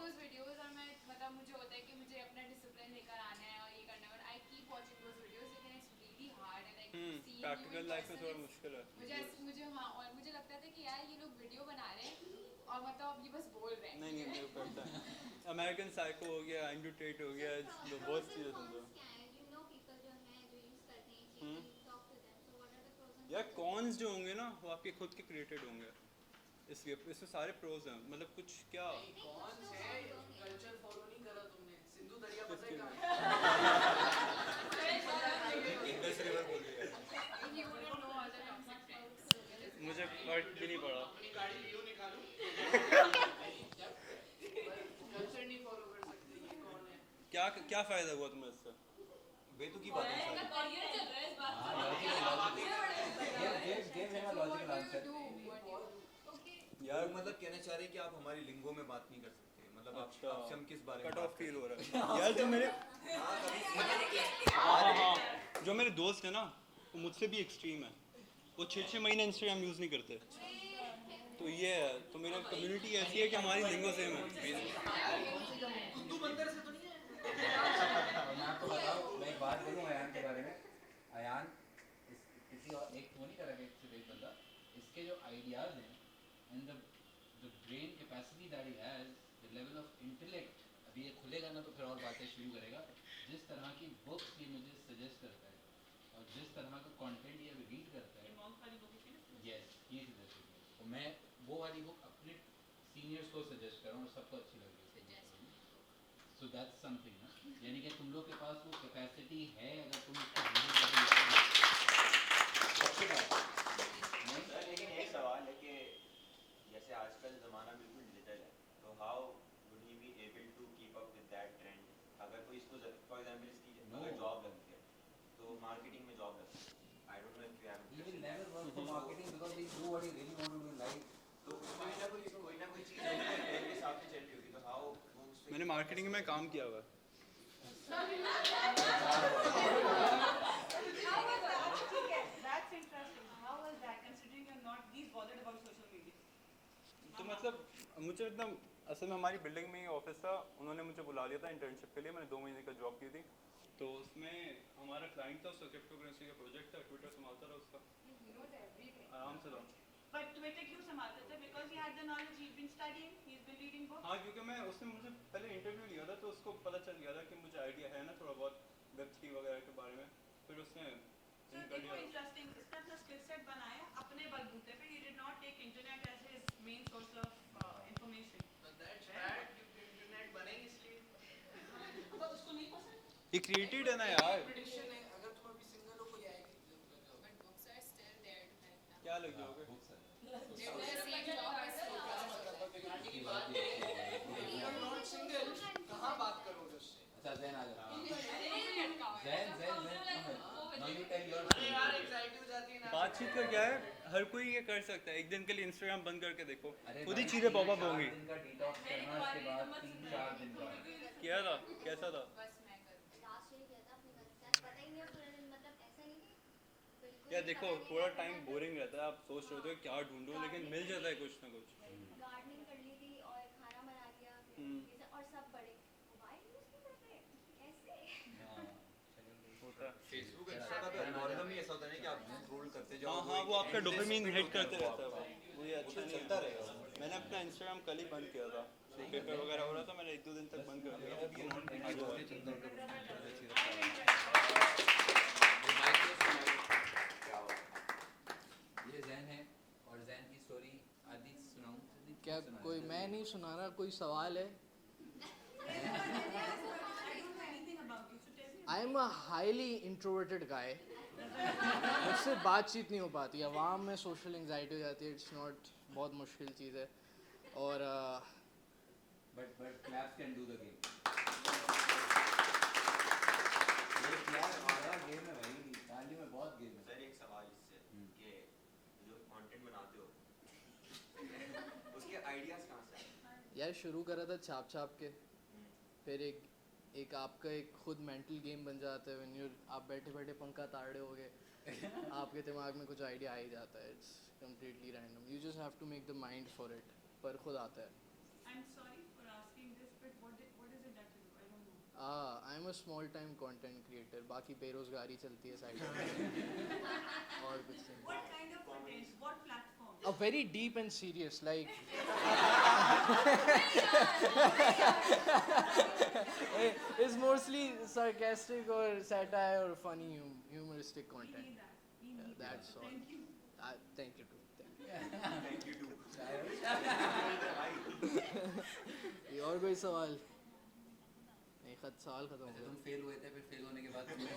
मुझे होता है कि मुझे अपना डिसिप्लिन लेकर आना है और ये करना है, और I keep watching those videos, लेकिन इट्स रियली हार्ड है, लाइक प्रैक्टिकल लाइफ में थोड़ा मुश्किल है। मुझे हाँ, और मुझे लगता था कि यार ये लोग वीडियो बना रहे हैं और मतलब अब ये बस बोल रहे हैं। नहीं मेरे को करता है। अमेरिकन साइको हो गया, एंड्रू टेट हो गया, बहुत चीज़ें सुनते हो। यार कॉन्स जो होंगे ना वो आपके खुद के क्रिएटेड होंगे, इसलिए इसमें सारे प्रोज हैं, मतलब कुछ क्या कौन से कल्चर फॉलो नहीं करा तुमने? सिंधु दरिया पता है किसके कहाँ? इंडस रिवर बोल रही है, मुझे फर्क भी नहीं पड़ा। गाड़ी लियो निकालूं? कल्चर नहीं फॉलो कर सकते, ये कौन है? क्या फ़ायदा हुआ तुम्हें इससे? बेतुकी बातें सारी। यार मतलब कहना चाह रहे हैं कि आप हमारी लिंगो में बात नहीं कर सकते, मतलब अच्छा अब से हम किस बारे में कट बात ऑफ फील हो रहा है यार। जो मेरे हाँ जो मेरे दोस्त हैं ना वो मुझसे भी एक्सट्रीम है। वो 6 महीने इंस्टाग्राम यूज़ नहीं करते। तो ये है, तो मेरी कम्युनिटी ऐसी है कि हमारी लिंगो सेम है। हिंदू मंदिर से तो नहीं है? और मैं आपको बताऊँ, मैं एक बात बोलूँ अयान के बारे में। अयान किसी और एक वो नहीं करेगा, एक सिर्फ एक बंदा, इसके जो आइडियाज़ हैं and the brain capacity that he has, the level of intellect, अभी ये खुलेगा ना तो फिर और बातें शुरू करेगा। जिस तरह की बुक्स ये मुझे सजेस्ट करता है और जिस तरह का कंटेंट ये रीड करता है, यस ये सजेस्ट करता है। तो मैं वो वाली बुक अपने सीनियर्स को सजेस्ट कर रहा हूँ और सबको अच्छी लग रही है। सो दैट्स समथिंग ना, यानी कि तुम लोग के पास वो कैपेसिटी है, अगर तुम उसको अच्छी बात है। सर लेकिन एक सवाल है कि जैसे आजकल ज़माना बिल्कुल डिजिटल है, तो how would he be able to keep up with that trend? अगर कोई इसको फॉर एग्जांपल इसकी अगर जॉब लगती है तो मार्केटिंग में जॉब लगती है, I don't know if you have He will never work for marketing because he do what he really want to do in life. तो कोई ना कोई चीज़ ट्रेंड के हिसाब से चल रही होगी, तो हाउ वो उस पे मैंने मार्केटिंग में काम किया हुआ है। How was that? ठीक है, that's interesting. How was that, considering you're not these bothered about social media? तो मतलब मुझे इतना, असल में हमारी बिल्डिंग में ही ऑफिस था, उन्होंने मुझे बुला लिया था इंटर्नशिप के लिए। मैंने 2 महीने का जॉब की थी। तो उसमें हमारा क्लाइंट था, उसका क्रिप्टो करेंसी का प्रोजेक्ट था, ट्विटर संभालता रहा उसका। आराम से था। But Twitter क्यों संभालते थे? Because he had the knowledge, he's been studying, he's been reading books. हाँ क्योंकि मैं उसने मुझे पहले इंटरव्यू लिया था तो उसको पता चल गया था कि मुझे आइडिया है ना थोड़ा बहुत Web3 वगैरह के बारे में। फिर उसने So देखो interesting, इसका अपना skill set बनाया अपने बलबूते पे. He did not take internet as his main source of information. But that's bad, internet बने इसलिए। तो उसको नहीं पसंद? ये क्रिएटेड है ना यार। प्रेडिक्शन है, अगर तुम अभी सिंगल हो कोई आएगी जरूर लग जाओगे। But books are still there to help now. क्या लग जाओगे? They're the same job as बिगाड़ने की बात नहीं है। You are not single, कहाँ बात करोगे उससे? अच्छा ज़ैन आ जाओ। ज़ैन now you tell your अरे यार anxiety हो जाती है ना। बातचीत का क्या है, हर कोई ये कर सकता है। एक दिन के लिए इंस्टाग्राम बंद करके देखो, अरे खुद ही भाई, चीज़ें पॉपअप 3-4 होंगी। दिन का डिटॉक्स करना, उसके बाद 3-4 दिन का। क्या था, कैसा था? बस मैं करूँ। लास्ट ईयर किया था अपने घर के साथ, पता ही नहीं है पूरा दिन, मतलब ऐसा नहीं कि बिल्कुल यार ही देखो पता नहीं थोड़ा लगता टाइम था। बोरिंग रहता है, आप सोच रहे होते हो क्या ढूंढूं, लेकिन मिल जाता है कुछ ना कुछ। गार्डनिंग कर ली थी और खाना बना लिया हम्म। ये सब, और सब बड़े मोबाइल यूज नहीं करते कैसे? होता है। फेसबुक इंस्टा का तो एल्गोरिदम ही ऐसा होता है ना कि आप स्क्रॉल करते जाओ। हाँ हाँ वो आपका डोपामिन हिट करते रहता है वो ये अच्छा नहीं चलता है। रहेगा। मैंने अपना इंस्टाग्राम कल ही बंद किया था, पेपर वगैरह हो रहा था, मैंने 1-2 दिन तक बंद कर दिया। ये ज़ैन है और ज़ैन की स्टोरी आदि सुनाऊं? क्या कोई, मैं नहीं सुना रहा, कोई सवाल है? I am a highly introverted guy. मुझसे बातचीत नहीं हो पाती, आवाम में सोशल एंजाइटी हो जाती है। इट्स नॉट, बहुत मुश्किल चीज़ है। और But claps can do the game. ये क्या आया गेम है भाई, ताली में बहुत गेम है। सर एक सवाल इससे कि जो कंटेंट बनाते हो उसके आइडियाज कहाँ से आए? यार शुरू करा था छाप छाप के, फिर एक आपका एक खुद मेंटल गेम बन जाता है। व्हेन यू आप बैठे बैठे पंखा ताड़ रहे होगे, आपके दिमाग में कुछ आइडिया आ ही जाता है। It's completely random, you just have to make the mind for it, पर खुद आता है। I'm sorry for asking this, but what is it that you do? I don't know. I am a small time content creator, बाकी बेरोजगारी चलती है side में और कुछ नहीं। What kind of content? What platform? A very deep and serious, like it's mostly sarcastic or satire or funny humoristic We content. need that. We Yeah, need that's that. all. Thank you. Thank you too. Thank Thank you too. you. और कोई सवाल? नहीं, सवाल खत्म हो अच्छा गया। तुम फेल हुए थे, फिर फेल होने के बाद तुमने ये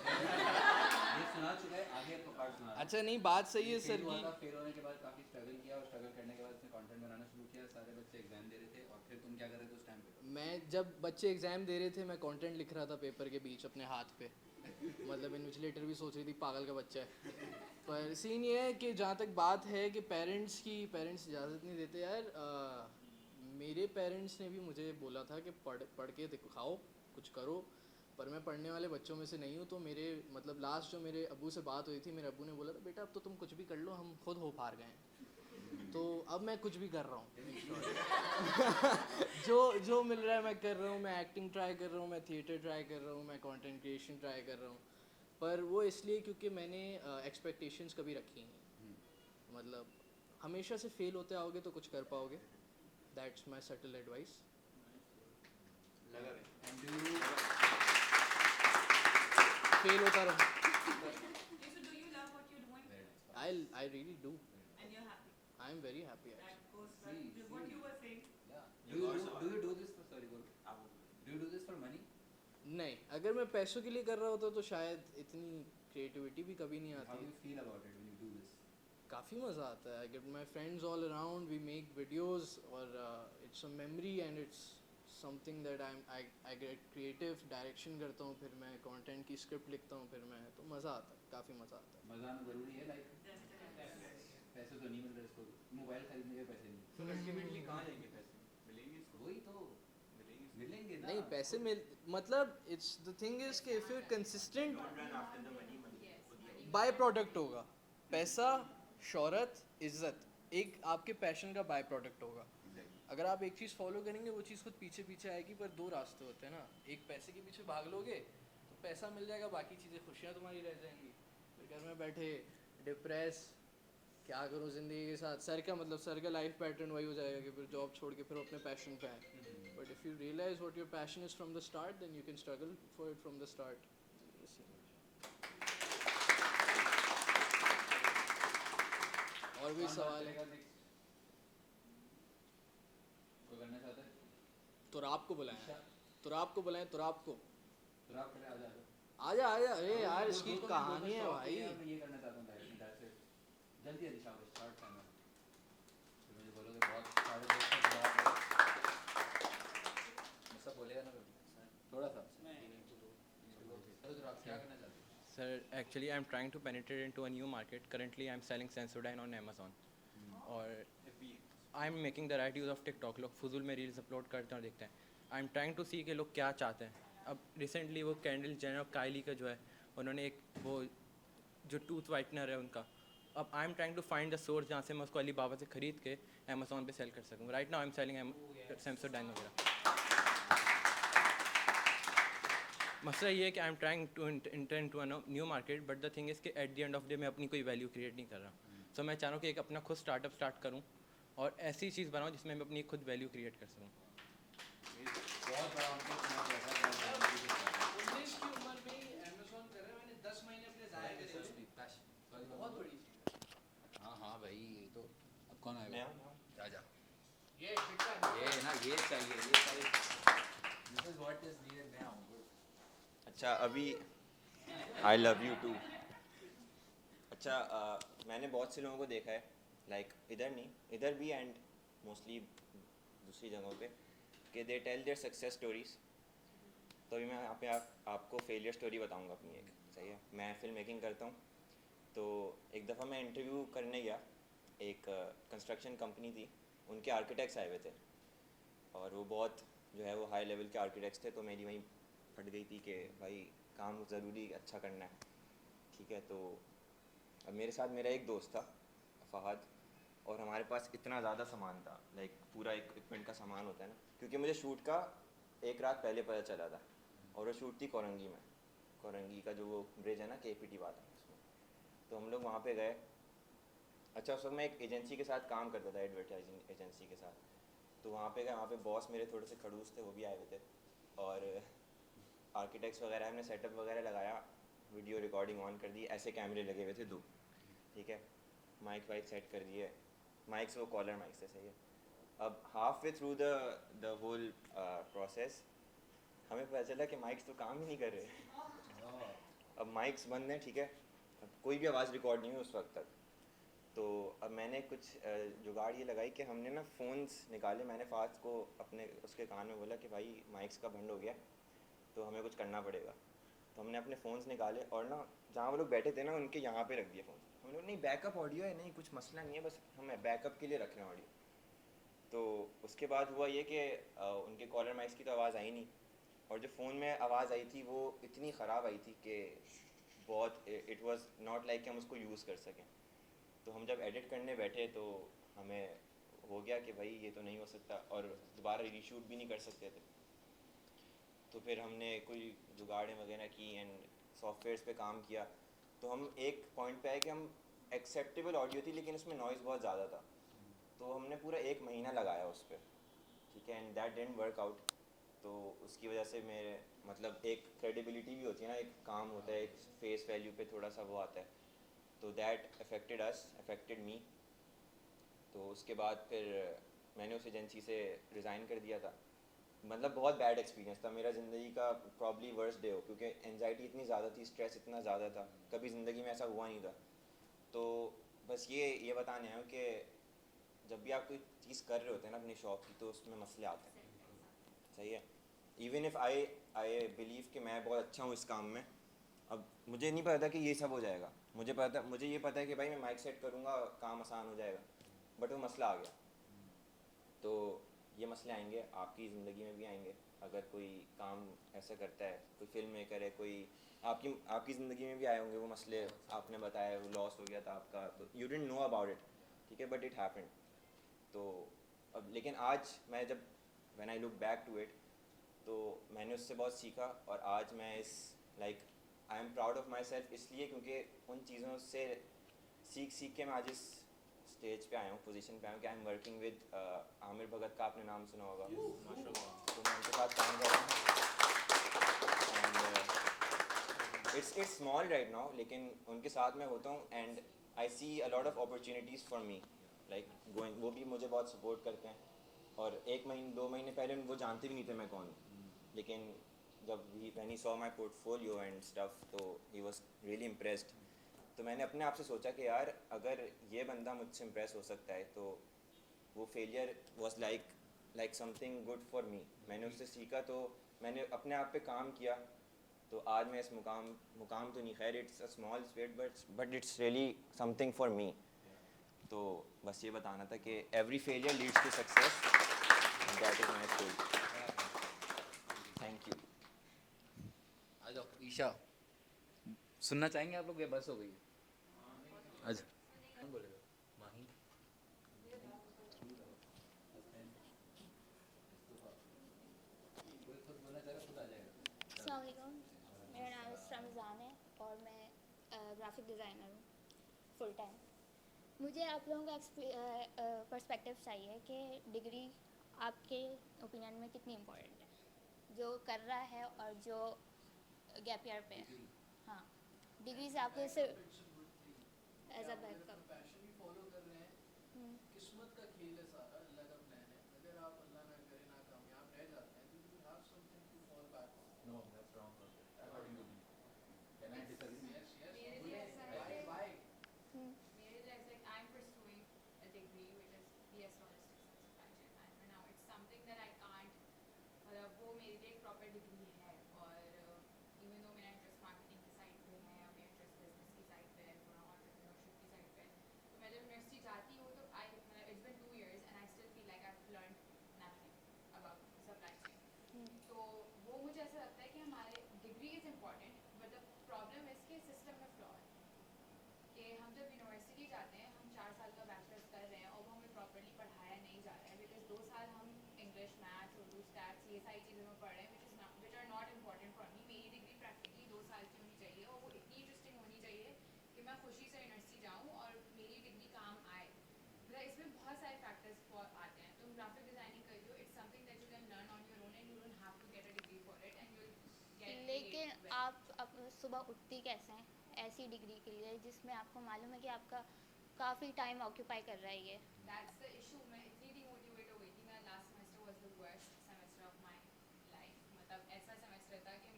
सुना चुका है, आगे आपको पार्ट सुना। अच्छा नहीं, बात सही है सर फेल हुआ की। था, फेल होने के बाद काफ़ी स्ट्रगल किया और स्ट्रगल करने के बाद उसने कंटेंट बनाना शुरू किया। सारे बच्चे एग्जाम दे रहे थे और फिर तुम क्या कर रहे थे उस टाइम पे? मैं जब बच्चे एग्ज़ाम दे रहे थे, मैं कंटेंट लिख रहा था पेपर के बीच अपने हाथ पे। मतलब इन्विजिलेटर भी सोच रही थी पागल का बच्चा है। पर सीन ये है कि जहाँ तक बात है कि पेरेंट्स इजाज़त नहीं देते यार। मेरे पेरेंट्स ने भी मुझे बोला था कि पढ़ पढ़ के दिखाओ, कुछ करो, पर मैं पढ़ने वाले बच्चों में से नहीं हूँ। तो मेरे मतलब लास्ट जो मेरे अब्बू से बात हुई थी, मेरे अब्बू ने बोला था बेटा अब तो तुम कुछ भी कर लो, हम खुद हो पार गए हैं। तो अब मैं कुछ भी कर रहा हूँ। जो मिल रहा है मैं कर रहा हूँ। मैं एक्टिंग ट्राई कर रहा हूँ, मैं थिएटर ट्राई कर रहा हूँ, मैं कंटेंट क्रिएशन ट्राई कर रहा हूँ। पर वो इसलिए क्योंकि मैंने एक्सपेक्टेशंस कभी रखी नहीं। मतलब हमेशा से फेल होते आओगे तो कुछ कर पाओगे। That's my subtle advice. लगा है। And do you फेल होता रहो। Okay, so do you love what you're doing? I really do. And you're happy? I am very happy actually. That goes well with what you were saying. yeah. Do you do this for sorry बोलो. Do you do this for money? नहीं, अगर मैं पैसों के लिए कर रहा होता तो शायद इतनी क्रिएटिविटी भी कभी नहीं How do आती। you feel about it when you do this? काफ़ी मज़ा आता है। I get my friends all around, we make videos और it's a memory and it's something that I get creative direction करता हूँ, फिर मैं कंटेंट की स्क्रिप्ट लिखता हूँ, फिर मैं तो मज़ा आता है, काफ़ी मज़ा आता है। मजा आना जरूरी है लाइफ में. पैसे तो नहीं मिल रहे इसको, मोबाइल खरीदने के पैसे नहीं. तो अल्टीमेटली कहाँ जाएंगे पैसे? मिलेंगे इसको? वही तो मिलेंगे ना. नहीं पैसे मिल मतलब इट्स द थिंग इज कि if you consistent by product होगा। पैसा, शोहरत, इज्जत एक आपके पैशन का बाय प्रोडक्ट होगा। अगर आप एक चीज़ फॉलो करेंगे वो चीज़ खुद पीछे पीछे आएगी। पर दो रास्ते होते हैं ना, एक पैसे के पीछे भाग लोगे तो पैसा मिल जाएगा, बाकी चीज़ें खुशियाँ तुम्हारी रह जाएंगी। फिर घर में बैठे डिप्रेस, क्या करूँ ज़िंदगी के साथ, सर का मतलब सर का लाइफ पैटर्न वही हो जाएगा कि फिर जॉब छोड़ के फिर अपने पैशन पे आए। But if you realise what your passion is from the start, then you can struggle for it from the start. और भी सवाल है? कोई करना चाहता है? तुराब को बुलाएं, तुराब को बुलाएं, तुराब को। तो आप पहले आ जाओ. आजा आजा, अरे यार इसकी कहानी है भाई। मैं ये करना चाहता हूँ डायरेक्शन डायरेक्ट. जल्दी जल्दी शाबाश स्टार्ट करना. फिर मुझे बोलोगे बहुत सारे दोस्त हैं, मुझसे बोलेगा ना थोड़ा सा. तो आप क्या करना चाहते हो? Sir, actually I'm trying to penetrate into a new market. Currently I'm selling Sensodyne on Amazon. और I'm making the right use of TikTok. लोग फजूल में रील्स अपलोड करते हैं और देखते हैं. I'm trying to see कि लोग क्या चाहते हैं. अब रिसेंटली वो कैंडल जेनर और काइली का जो है, उन्होंने एक वो जो टूथ वाइटनर है उनका, अब I am trying to find the source जहाँ से मैं उसको अली बाबा से ख़रीद के अमेज़ॉन पे सेल कर सकूँ. Right now I am selling Sensodyne वगैरह. मसला ये है कि I am trying to enter into a new market, but the thing is that at the end of day मैं अपनी कोई वैल्यू क्रिएट नहीं कर रहा. सो मैं चाह रहा हूँ कि एक अपना खुद स्टार्टअप स्टार्ट करूँ और ऐसी चीज़ बनाऊँ जिसमें मैं अपनी खुद वैल्यू क्रिएट कर सकूँ. बहुत बड़ा उनको चुनाव रहता है. 19 की उम्र में ही Amazon कर रहे हैं, मैंने 10 महीने अपने ज़ाया करे। बहुत बड़ी चीज़। हाँ हाँ भाई, ये तो अब कौन आएगा? मैं जा जा. ये शिक्षा ये ना ये चाहिए, ये चाहिए. This is what is needed now. अच्छा अभी आई लव यू टू. अच्छा मैंने बहुत से लोगों को देखा है, लाइक इधर नहीं, इधर भी एंड मोस्टली दूसरी जगहों पे, कि they tell their success stories. तो अभी मैं यहाँ पे आपको फेलियर स्टोरी बताऊँगा अपनी एक. सही है, मैं फिल्म मेकिंग करता हूँ. तो एक दफ़ा मैं इंटरव्यू करने गया, एक कंस्ट्रक्शन कंपनी थी, उनके आर्किटेक्ट्स आए हुए थे और वो बहुत जो है वो हाई लेवल के आर्किटेक्ट्स थे. तो मेरी वहीं फट गई थी कि भाई काम ज़रूरी अच्छा करना है. ठीक है, तो अब मेरे साथ मेरा एक दोस्त था फ़हद, और हमारे पास इतना ज़्यादा सामान था, लाइक पूरा इक्विपमेंट का सामान होता है ना, क्योंकि मुझे शूट का एक रात पहले पता चला था. और वो शूट थी कोरंगी में, कोरंगी का जो वो ब्रिज है ना KPT वाला, उसमें. तो हम लोग वहाँ पे गए. अच्छा उस वक्त मैं एक एजेंसी के साथ काम करता था, एडवर्टाइजिंग एजेंसी के साथ. तो वहाँ पे गए, वहाँ पे बॉस मेरे थोड़े से खड़ूस थे, वो भी आए हुए थे. और आर्किटेक्ट्स वगैरह हमने सेटअप वगैरह लगाया, वीडियो रिकॉर्डिंग ऑन कर दी, ऐसे कैमरे लगे हुए थे 2. ठीक है, माइक वाइक सेट कर दिए, माइक्स वो कॉलर माइक्स थे. सही है. अब half way through the whole process हमें पता चला कि माइक्स तो काम ही नहीं कर रहे. अब माइक्स बंद हैं. ठीक है, अब कोई भी आवाज़ रिकॉर्ड नहीं हुई उस वक्त तक. तो अब मैंने कुछ जुगाड़ ये लगाई कि हमने ना फ़ोन्स निकाले. मैंने फास्ट को अपने उसके कान में बोला कि भाई माइक्स का बंद हो गया, तो हमें कुछ करना पड़ेगा. तो हमने अपने फ़ोन्स निकाले और ना जहाँ वो लोग बैठे थे ना उनके यहाँ पे रख दिए फ़ोन. हम लोग नहीं बैकअप ऑडियो है, नहीं कुछ मसला नहीं है, बस हम बैकअप के लिए रख रहे हैं ऑडियो. तो उसके बाद हुआ ये कि उनके कॉलर माइक्स की तो आवाज़ आई नहीं, और जो फ़ोन में आवाज़ आई थी वो इतनी ख़राब आई थी कि बहुत इट वाज नॉट लाइक कि हम उसको यूज़ कर सकें। तो हम जब एडिट करने बैठे तो हमें हो गया कि भाई ये तो नहीं हो सकता, और दोबारा रीशूट भी नहीं कर सकते थे। तो फिर हमने कोई जुगाड़ें वगैरह की एंड सॉफ्टवेयर्स पे काम किया। तो हम एक पॉइंट पे आए कि हम एक्सेप्टेबल ऑडियो थी लेकिन उसमें नॉइज़ बहुत ज़्यादा था। तो हमने पूरा 1 महीना लगाया उस पर, ठीक है, and that didn't work out. तो उसकी वजह से मेरे मतलब एक क्रेडिबिलिटी भी होती है ना, एक काम होता है, एक फेस वैल्यू पे थोड़ा सा वो आता है, तो दैट अफेक्टेड मी। तो उसके बाद फिर मैंने उस एजेंसी से रिज़ाइन कर दिया था। मतलब बहुत बैड एक्सपीरियंस था मेरा, ज़िंदगी का प्रॉब्ली वर्स्ट डे हो, क्योंकि एनजाइटी इतनी ज़्यादा थी, स्ट्रेस इतना ज़्यादा था, कभी ज़िंदगी में ऐसा हुआ नहीं था। तो बस ये बताने आया हूँ कि जब भी आप कोई चीज़ कर रहे होते हैं ना अपने शौक की, तो उसमें मसले आते हैं, सही है। इवन इफ़ आई बिलीव कि मैं बहुत अच्छा हूँ इस काम में, अब मुझे नहीं पता कि ये सब हो जाएगा, मुझे ये पता है कि भाई मैं माइक सेट करूँगा काम आसान हो जाएगा, बट वो मसला आ गया। तो ये मसले आएंगे, आपकी ज़िंदगी में भी आएंगे। अगर कोई काम ऐसा करता है, कोई फिल्म मेकर है, कोई आपकी ज़िंदगी में भी आए होंगे वो मसले, आपने बताया वो लॉस हो गया था आपका, तो you didn't know about it, ठीक है, बट इट हैपेंड। तो अब लेकिन आज मैं जब when I look back to it, तो मैंने उससे बहुत सीखा, और आज मैं इस like I am proud of myself, इसलिए क्योंकि उन चीज़ों से सीख के मैं आज इस स्टेज पे आया हूँ, पोजीशन पे आया हूँ कि I am working with Aamir Bhagat का आपने नाम सुना होगा, माशाल्लाह। तो मैं उनके साथ काम कर रहा हूँ, and it's small right now, लेकिन उनके साथ मैं होता हूँ and I see a lot of opportunities for me, like going, वो भी मुझे बहुत सपोर्ट करते हैं। और 2 महीने पहले वो जानते भी नहीं थे मैं कौन हूँ, लेकिन जब when he saw my portfolio and stuff, तो ही वॉज रियली इम्प्रेस्ड। तो मैंने अपने आप से सोचा कि यार अगर ये बंदा मुझसे इम्प्रेस हो सकता है, तो वो failure was like something good for me. मैंने उससे सीखा, तो मैंने अपने आप पे काम किया, तो आज मैं इस मुकाम तो नहीं, खैर it's a small state, but it's really something for me. तो बस ये बताना था कि every failure leads to success, that is my story. Thank you. आ जाओ ईशा, सुनना चाहेंगे आप लोग या बस हो गई? अच्छा, कौन बोलेगा? माही। कोई खुद बोलना चाहेगा, खुद आ जाएगा। अस्सलाम वालेकुम, मेरा नाम रमज़ान है और मैं ग्राफिक डिज़ाइनर हूँ फुल टाइम। मुझे आप लोगों का पर्सपेक्टिव चाहिए कि डिग्री आपके ओपिनियन में कितनी इम्पोर्टेंट है, जो कर रहा है और जो गैप ईयर पे है। हाँ, डिग्री से आपको सिर्फ एज अ बैकअप। पैशन ही फॉलो कर रहे हैं, किस्मत का खेल है सारा, अल्लाह का प्लान है। अगर आप अल्लाह ना करे ना कामयाब रह जाते हैं, तो you have something to fall back on. No, that's wrong according to me. Can I disagree? Yes yes, मेरे लिए ऐसा है बाय कि बाय। मेरे जैसे I am pursuing a degree which is BS logistics and supply chain management. Now it's something that I can't, मतलब वो मेरे लिए एक प्रॉपर डिग्री है। और इवन दो मेरा इंटरेस्ट मार्केटिंग की साइड पे है, या मेरा इंटरेस्ट बिजनेस की साइड पे है, थोड़ा एंटरप्रेन्योरशिप की साइड पे है, तो मैं जब यूनिवर्सिटी जाती हूँ तो आई मतलब it's been 2 years and I still feel like I have learned nothing about supply chain. तो वो मुझे ऐसा लगता है कि हमारे degree is important, but the problem is कि सिस्टम में फ्लॉ है कि हम जब यूनिवर्सिटी जाते हैं, हम 4 साल का बैचलर्स कर रहे हैं और वो हमें प्रॉपर्ली पढ़ाया नहीं जा रहा है, बिकॉज 2 साल हम इंग्लिश, मैथ्स, उर्दू, स्टैट्स, ये सारी चीज़ों में पढ़ रहे हैं which are not important for me. मेरी डिग्री प्रैक्टिकली 2 साल की होनी चाहिए और वो इतनी इंटरेस्टिंग होनी चाहिए कि मैं खुशी से यूनिवर्सिटी जाऊँ और मेरी डिग्री काम आए। मतलब इसमें बहुत सारे फैक्टर्स आते हैं। तुम ग्राफिक डिज़ाइनिंग करते हो, it's something that you can learn on your own and you don't have to get a degree for it and you get लेकिन आप सुबह उठती कैसे हैं ऐसी डिग्री के लिए जिसमें आपको मालूम है कि आपका काफ़ी टाइम ऑक्यूपाई कर रहा है ये? That's the issue. मैं इतनी डिमोटिवेट हो गई थी, मेरा last semester was the worst semester of my life. मतलब ऐसा सेमेस्टर था कि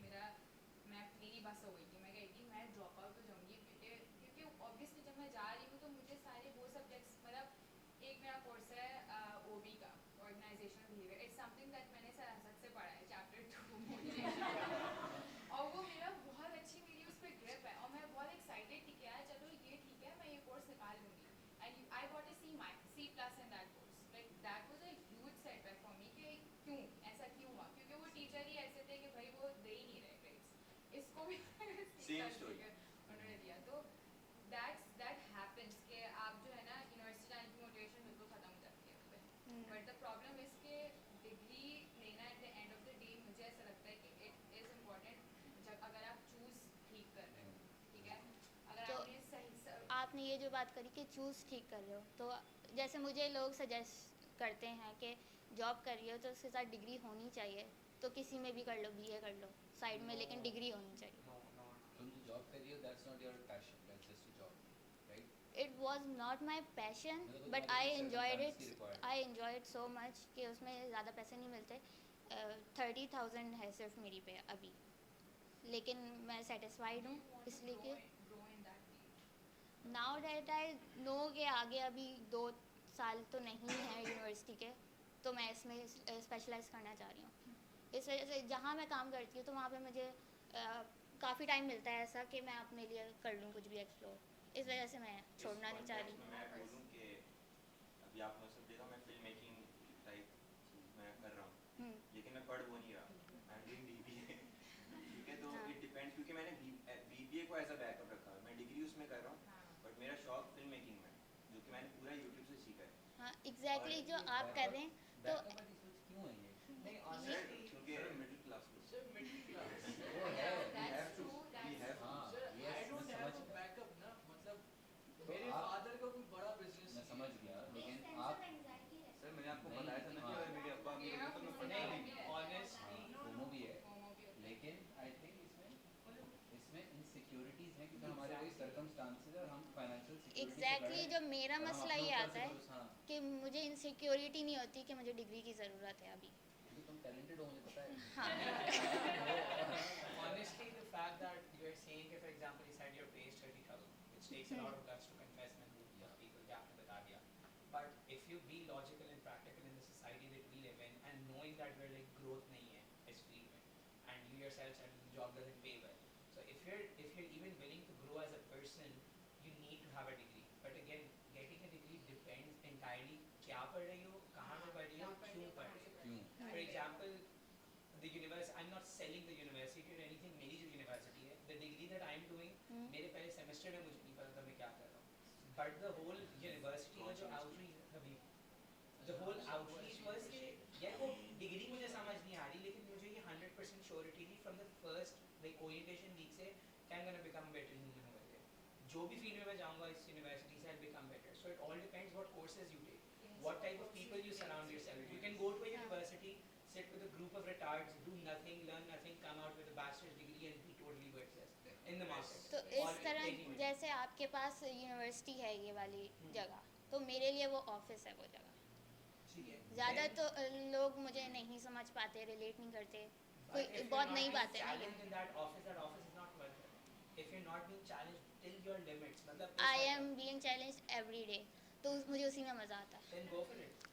मेरी बस हो गई थी, मैं गई थी मैं ड्रॉप आउट हो जाऊँगी, क्योंकि ऑब्वियसली जब मैं जा रही हूँ तो मुझे सारे वो सब्जेक्ट्स, मतलब एक मेरा कोर्स है ओबी का, organisational behaviour, it's something that मैंने सर हसक से पढ़ा है, चैप्टर 2 मोटिवेशन और वो मेरा बहुत अच्छी, मेरी उस पर ग्रिप है और मैं बहुत एक्साइटेड थी कि यार चलो ये ठीक है, मैं ये कोर्स निकाल लूँगी। And I got a C+ in that course. Like that was a Same कर story. के उन्होंने दिया। तो that happens कि आप जो है ना यूनिवर्सिटी जाने की मोटिवेशन बिल्कुल ख़त्म हो जाती है उस पर। बट द प्रॉब्लम इज़ कि डिग्री लेना eight the end of the day मुझे ऐसा लगता है कि इट इज़ इम्पॉर्टेंट जब अगर आप चूज़ ठीक कर रहे हो, ठीक है, अगर तो आपने सही आपने ये जो बात करी कि चूज़ ठीक कर रहे हो, तो जैसे मुझे लोग सजेस्ट करते हैं कि जॉब कर रही हो तो उसके साथ डिग्री होनी चाहिए, तो किसी में भी कर लो, बीए कर लो साइड में, लेकिन डिग्री होनी चाहिए। तुम जो जॉब कर रही हो that's not your passion, that's just a job, right? It was not my passion मतलब बट तुम्हारे आई लिए enjoyed circumstances he required। I enjoyed so much कि उसमें ज़्यादा पैसे नहीं मिलते। 30,000 है सिर्फ मेरी पे अभी, लेकिन मैं सेटिस्फाइड हूँ इसलिए कि grow in that field। Now that I know कि आगे अभी 2 साल तो नहीं है यूनिवर्सिटी के, तो मैं इसमें स्पेशलाइज करना चाह रही हूँ। इस वजह से जहाँ मैं काम करती हूँ तो वहाँ पे मुझे काफ़ी टाइम मिलता है ऐसा कि मैं अपने लिए कर लूँ कुछ भी एक्सप्लोर, इस वजह से मैं छोड़ना नहीं चाह रही। मैं बोलूँ कि अभी आपने सब देखा, मैं फिल्म मेकिंग टाइप चीज़ मैं कर रहा हूँ, लेकिन मैं पढ़ वो नहीं रहा, आई एम डूइंग बीबीए। ठीक है, तो इट डिपेंड्स, क्योंकि मैंने बीबीए को एज अ बैकअप रखा है, मैं डिग्री उसमें कर रहा हूँ, बट मेरा शौक फिल्म मेकिंग में, जो कि मैंने पूरा यूट्यूब से सीखा है। हाँ एग्जैक्टली जो आप कर रहे हैं, तो बैकअप वाली सोच क्यों है ये? नहीं सर, ऑनेस्टली क्योंकि मिडिल क्लास लोग, सर मिडिल क्लास वो है, we have to, we have to। हाँ सर yes, आई डोंट मैं हैव समझ अ गया, बैकअप ना, मतलब तो मेरे आप- फादर का कोई बड़ा बिजनेस मैं समझ गया, लेकिन सेंस आप ऑफ एंजाइटी है। सर मैंने आपको नहीं, बताया था ना कि हाँ। अगर मेरे अब्बा अमीर होते तो मैं पढ़ता नहीं, नहीं। ऑनेस्टली होमो भी है, FOMO भी होता है। लेकिन आई थिंक इसमें इनसिक्योरिटीज हैं क्योंकि हमारे वही सर्कमस्टांसेस और हम फाइनेंशियल सिक्योरिटी एग्जैक्टली जो मेरा मसला ये आता है हाँ, कि मुझे इनसिक्योरिटी नहीं होती कि मुझे डिग्री की ज़रूरत है अभी। क्योंकि तुम टैलेंटेड हो मुझे पता है। हाँ honestly the fact that you are saying कि for example you said your pay is 30,000 which takes a lot of guts to confess when people क्या आपने बता दिया, but if you be logical and practical in the society that we live in and knowing that we're like growth नहीं है इस field में and you yourself said the job doesn't pay well, so if you're even willing to grow as a person you need to have a degree, but again getting a degree depends entirely क्या पढ़ रही हो, कहाँ पे पढ़ रही हो, क्यों पढ़ रही हो। क्यों? For example, the university, I'm not selling the university or anything, मेरी जो university है, the degree that I'm doing, मेरे पहले semester में मुझे नहीं पता था मैं क्या कर रहा हूँ, but the whole university का जो outreach अभी, the whole outreach was कि यार वो degree मुझे समझ नहीं आ रही, लेकिन मुझे ये 100% surety थी from the first like orientation week से कि I'm gonna become a better human over there, जो भी field में मैं जाऊँगा इस university से I'll become better, so it all depends what courses you take, what type of people you surround yourself with. You can go to a university, sit with a group of retards, do nothing, learn nothing, come out with a bachelor's degree and be totally worthless in the market. तो Or इस तरह anywhere. जैसे आपके पास university है ये वाली जगह, तो मेरे लिए वो ऑफिस है वो जगह। ठीक है। ज़्यादा Then- तो लोग मुझे नहीं समझ पाते, रिलेट नहीं करते, but कोई if you're बहुत not नहीं being पाते ना। challenged in that office is not worth it. If you're not being challenged till your limits, मतलब I am being challenged every day, तो मुझे उसी में मज़ा आता है। then go for it.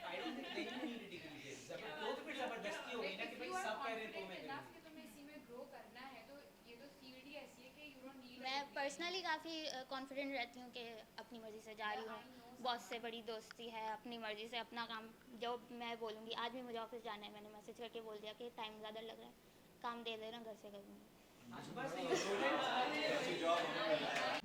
I don't think then you need a degree then. वो तो फिर जबरदस्ती हो गई ना कि If भाई you are सब कह रहे हैं तो मैं confident enough करूँ। कि तुम्हें इसी में grow करना है, तो ये तो field ही ऐसी है कि you don't need a मैं degree। पर्सनली काफ़ी कॉन्फिडेंट रहती हूँ कि अपनी मर्ज़ी से जा रही I know हूँ, बॉस से बड़ी दोस्ती है, अपनी मर्ज़ी से अपना काम जो मैं बोलूँगी। आज भी मुझे ऑफिस जाना है, मैंने मैसेज करके बोल दिया कि टाइम ज़्यादा लग रहा है, काम दे देना, घर से कर दूँगी। हाँ, सुबह से ये students जॉब हमें मिलना है।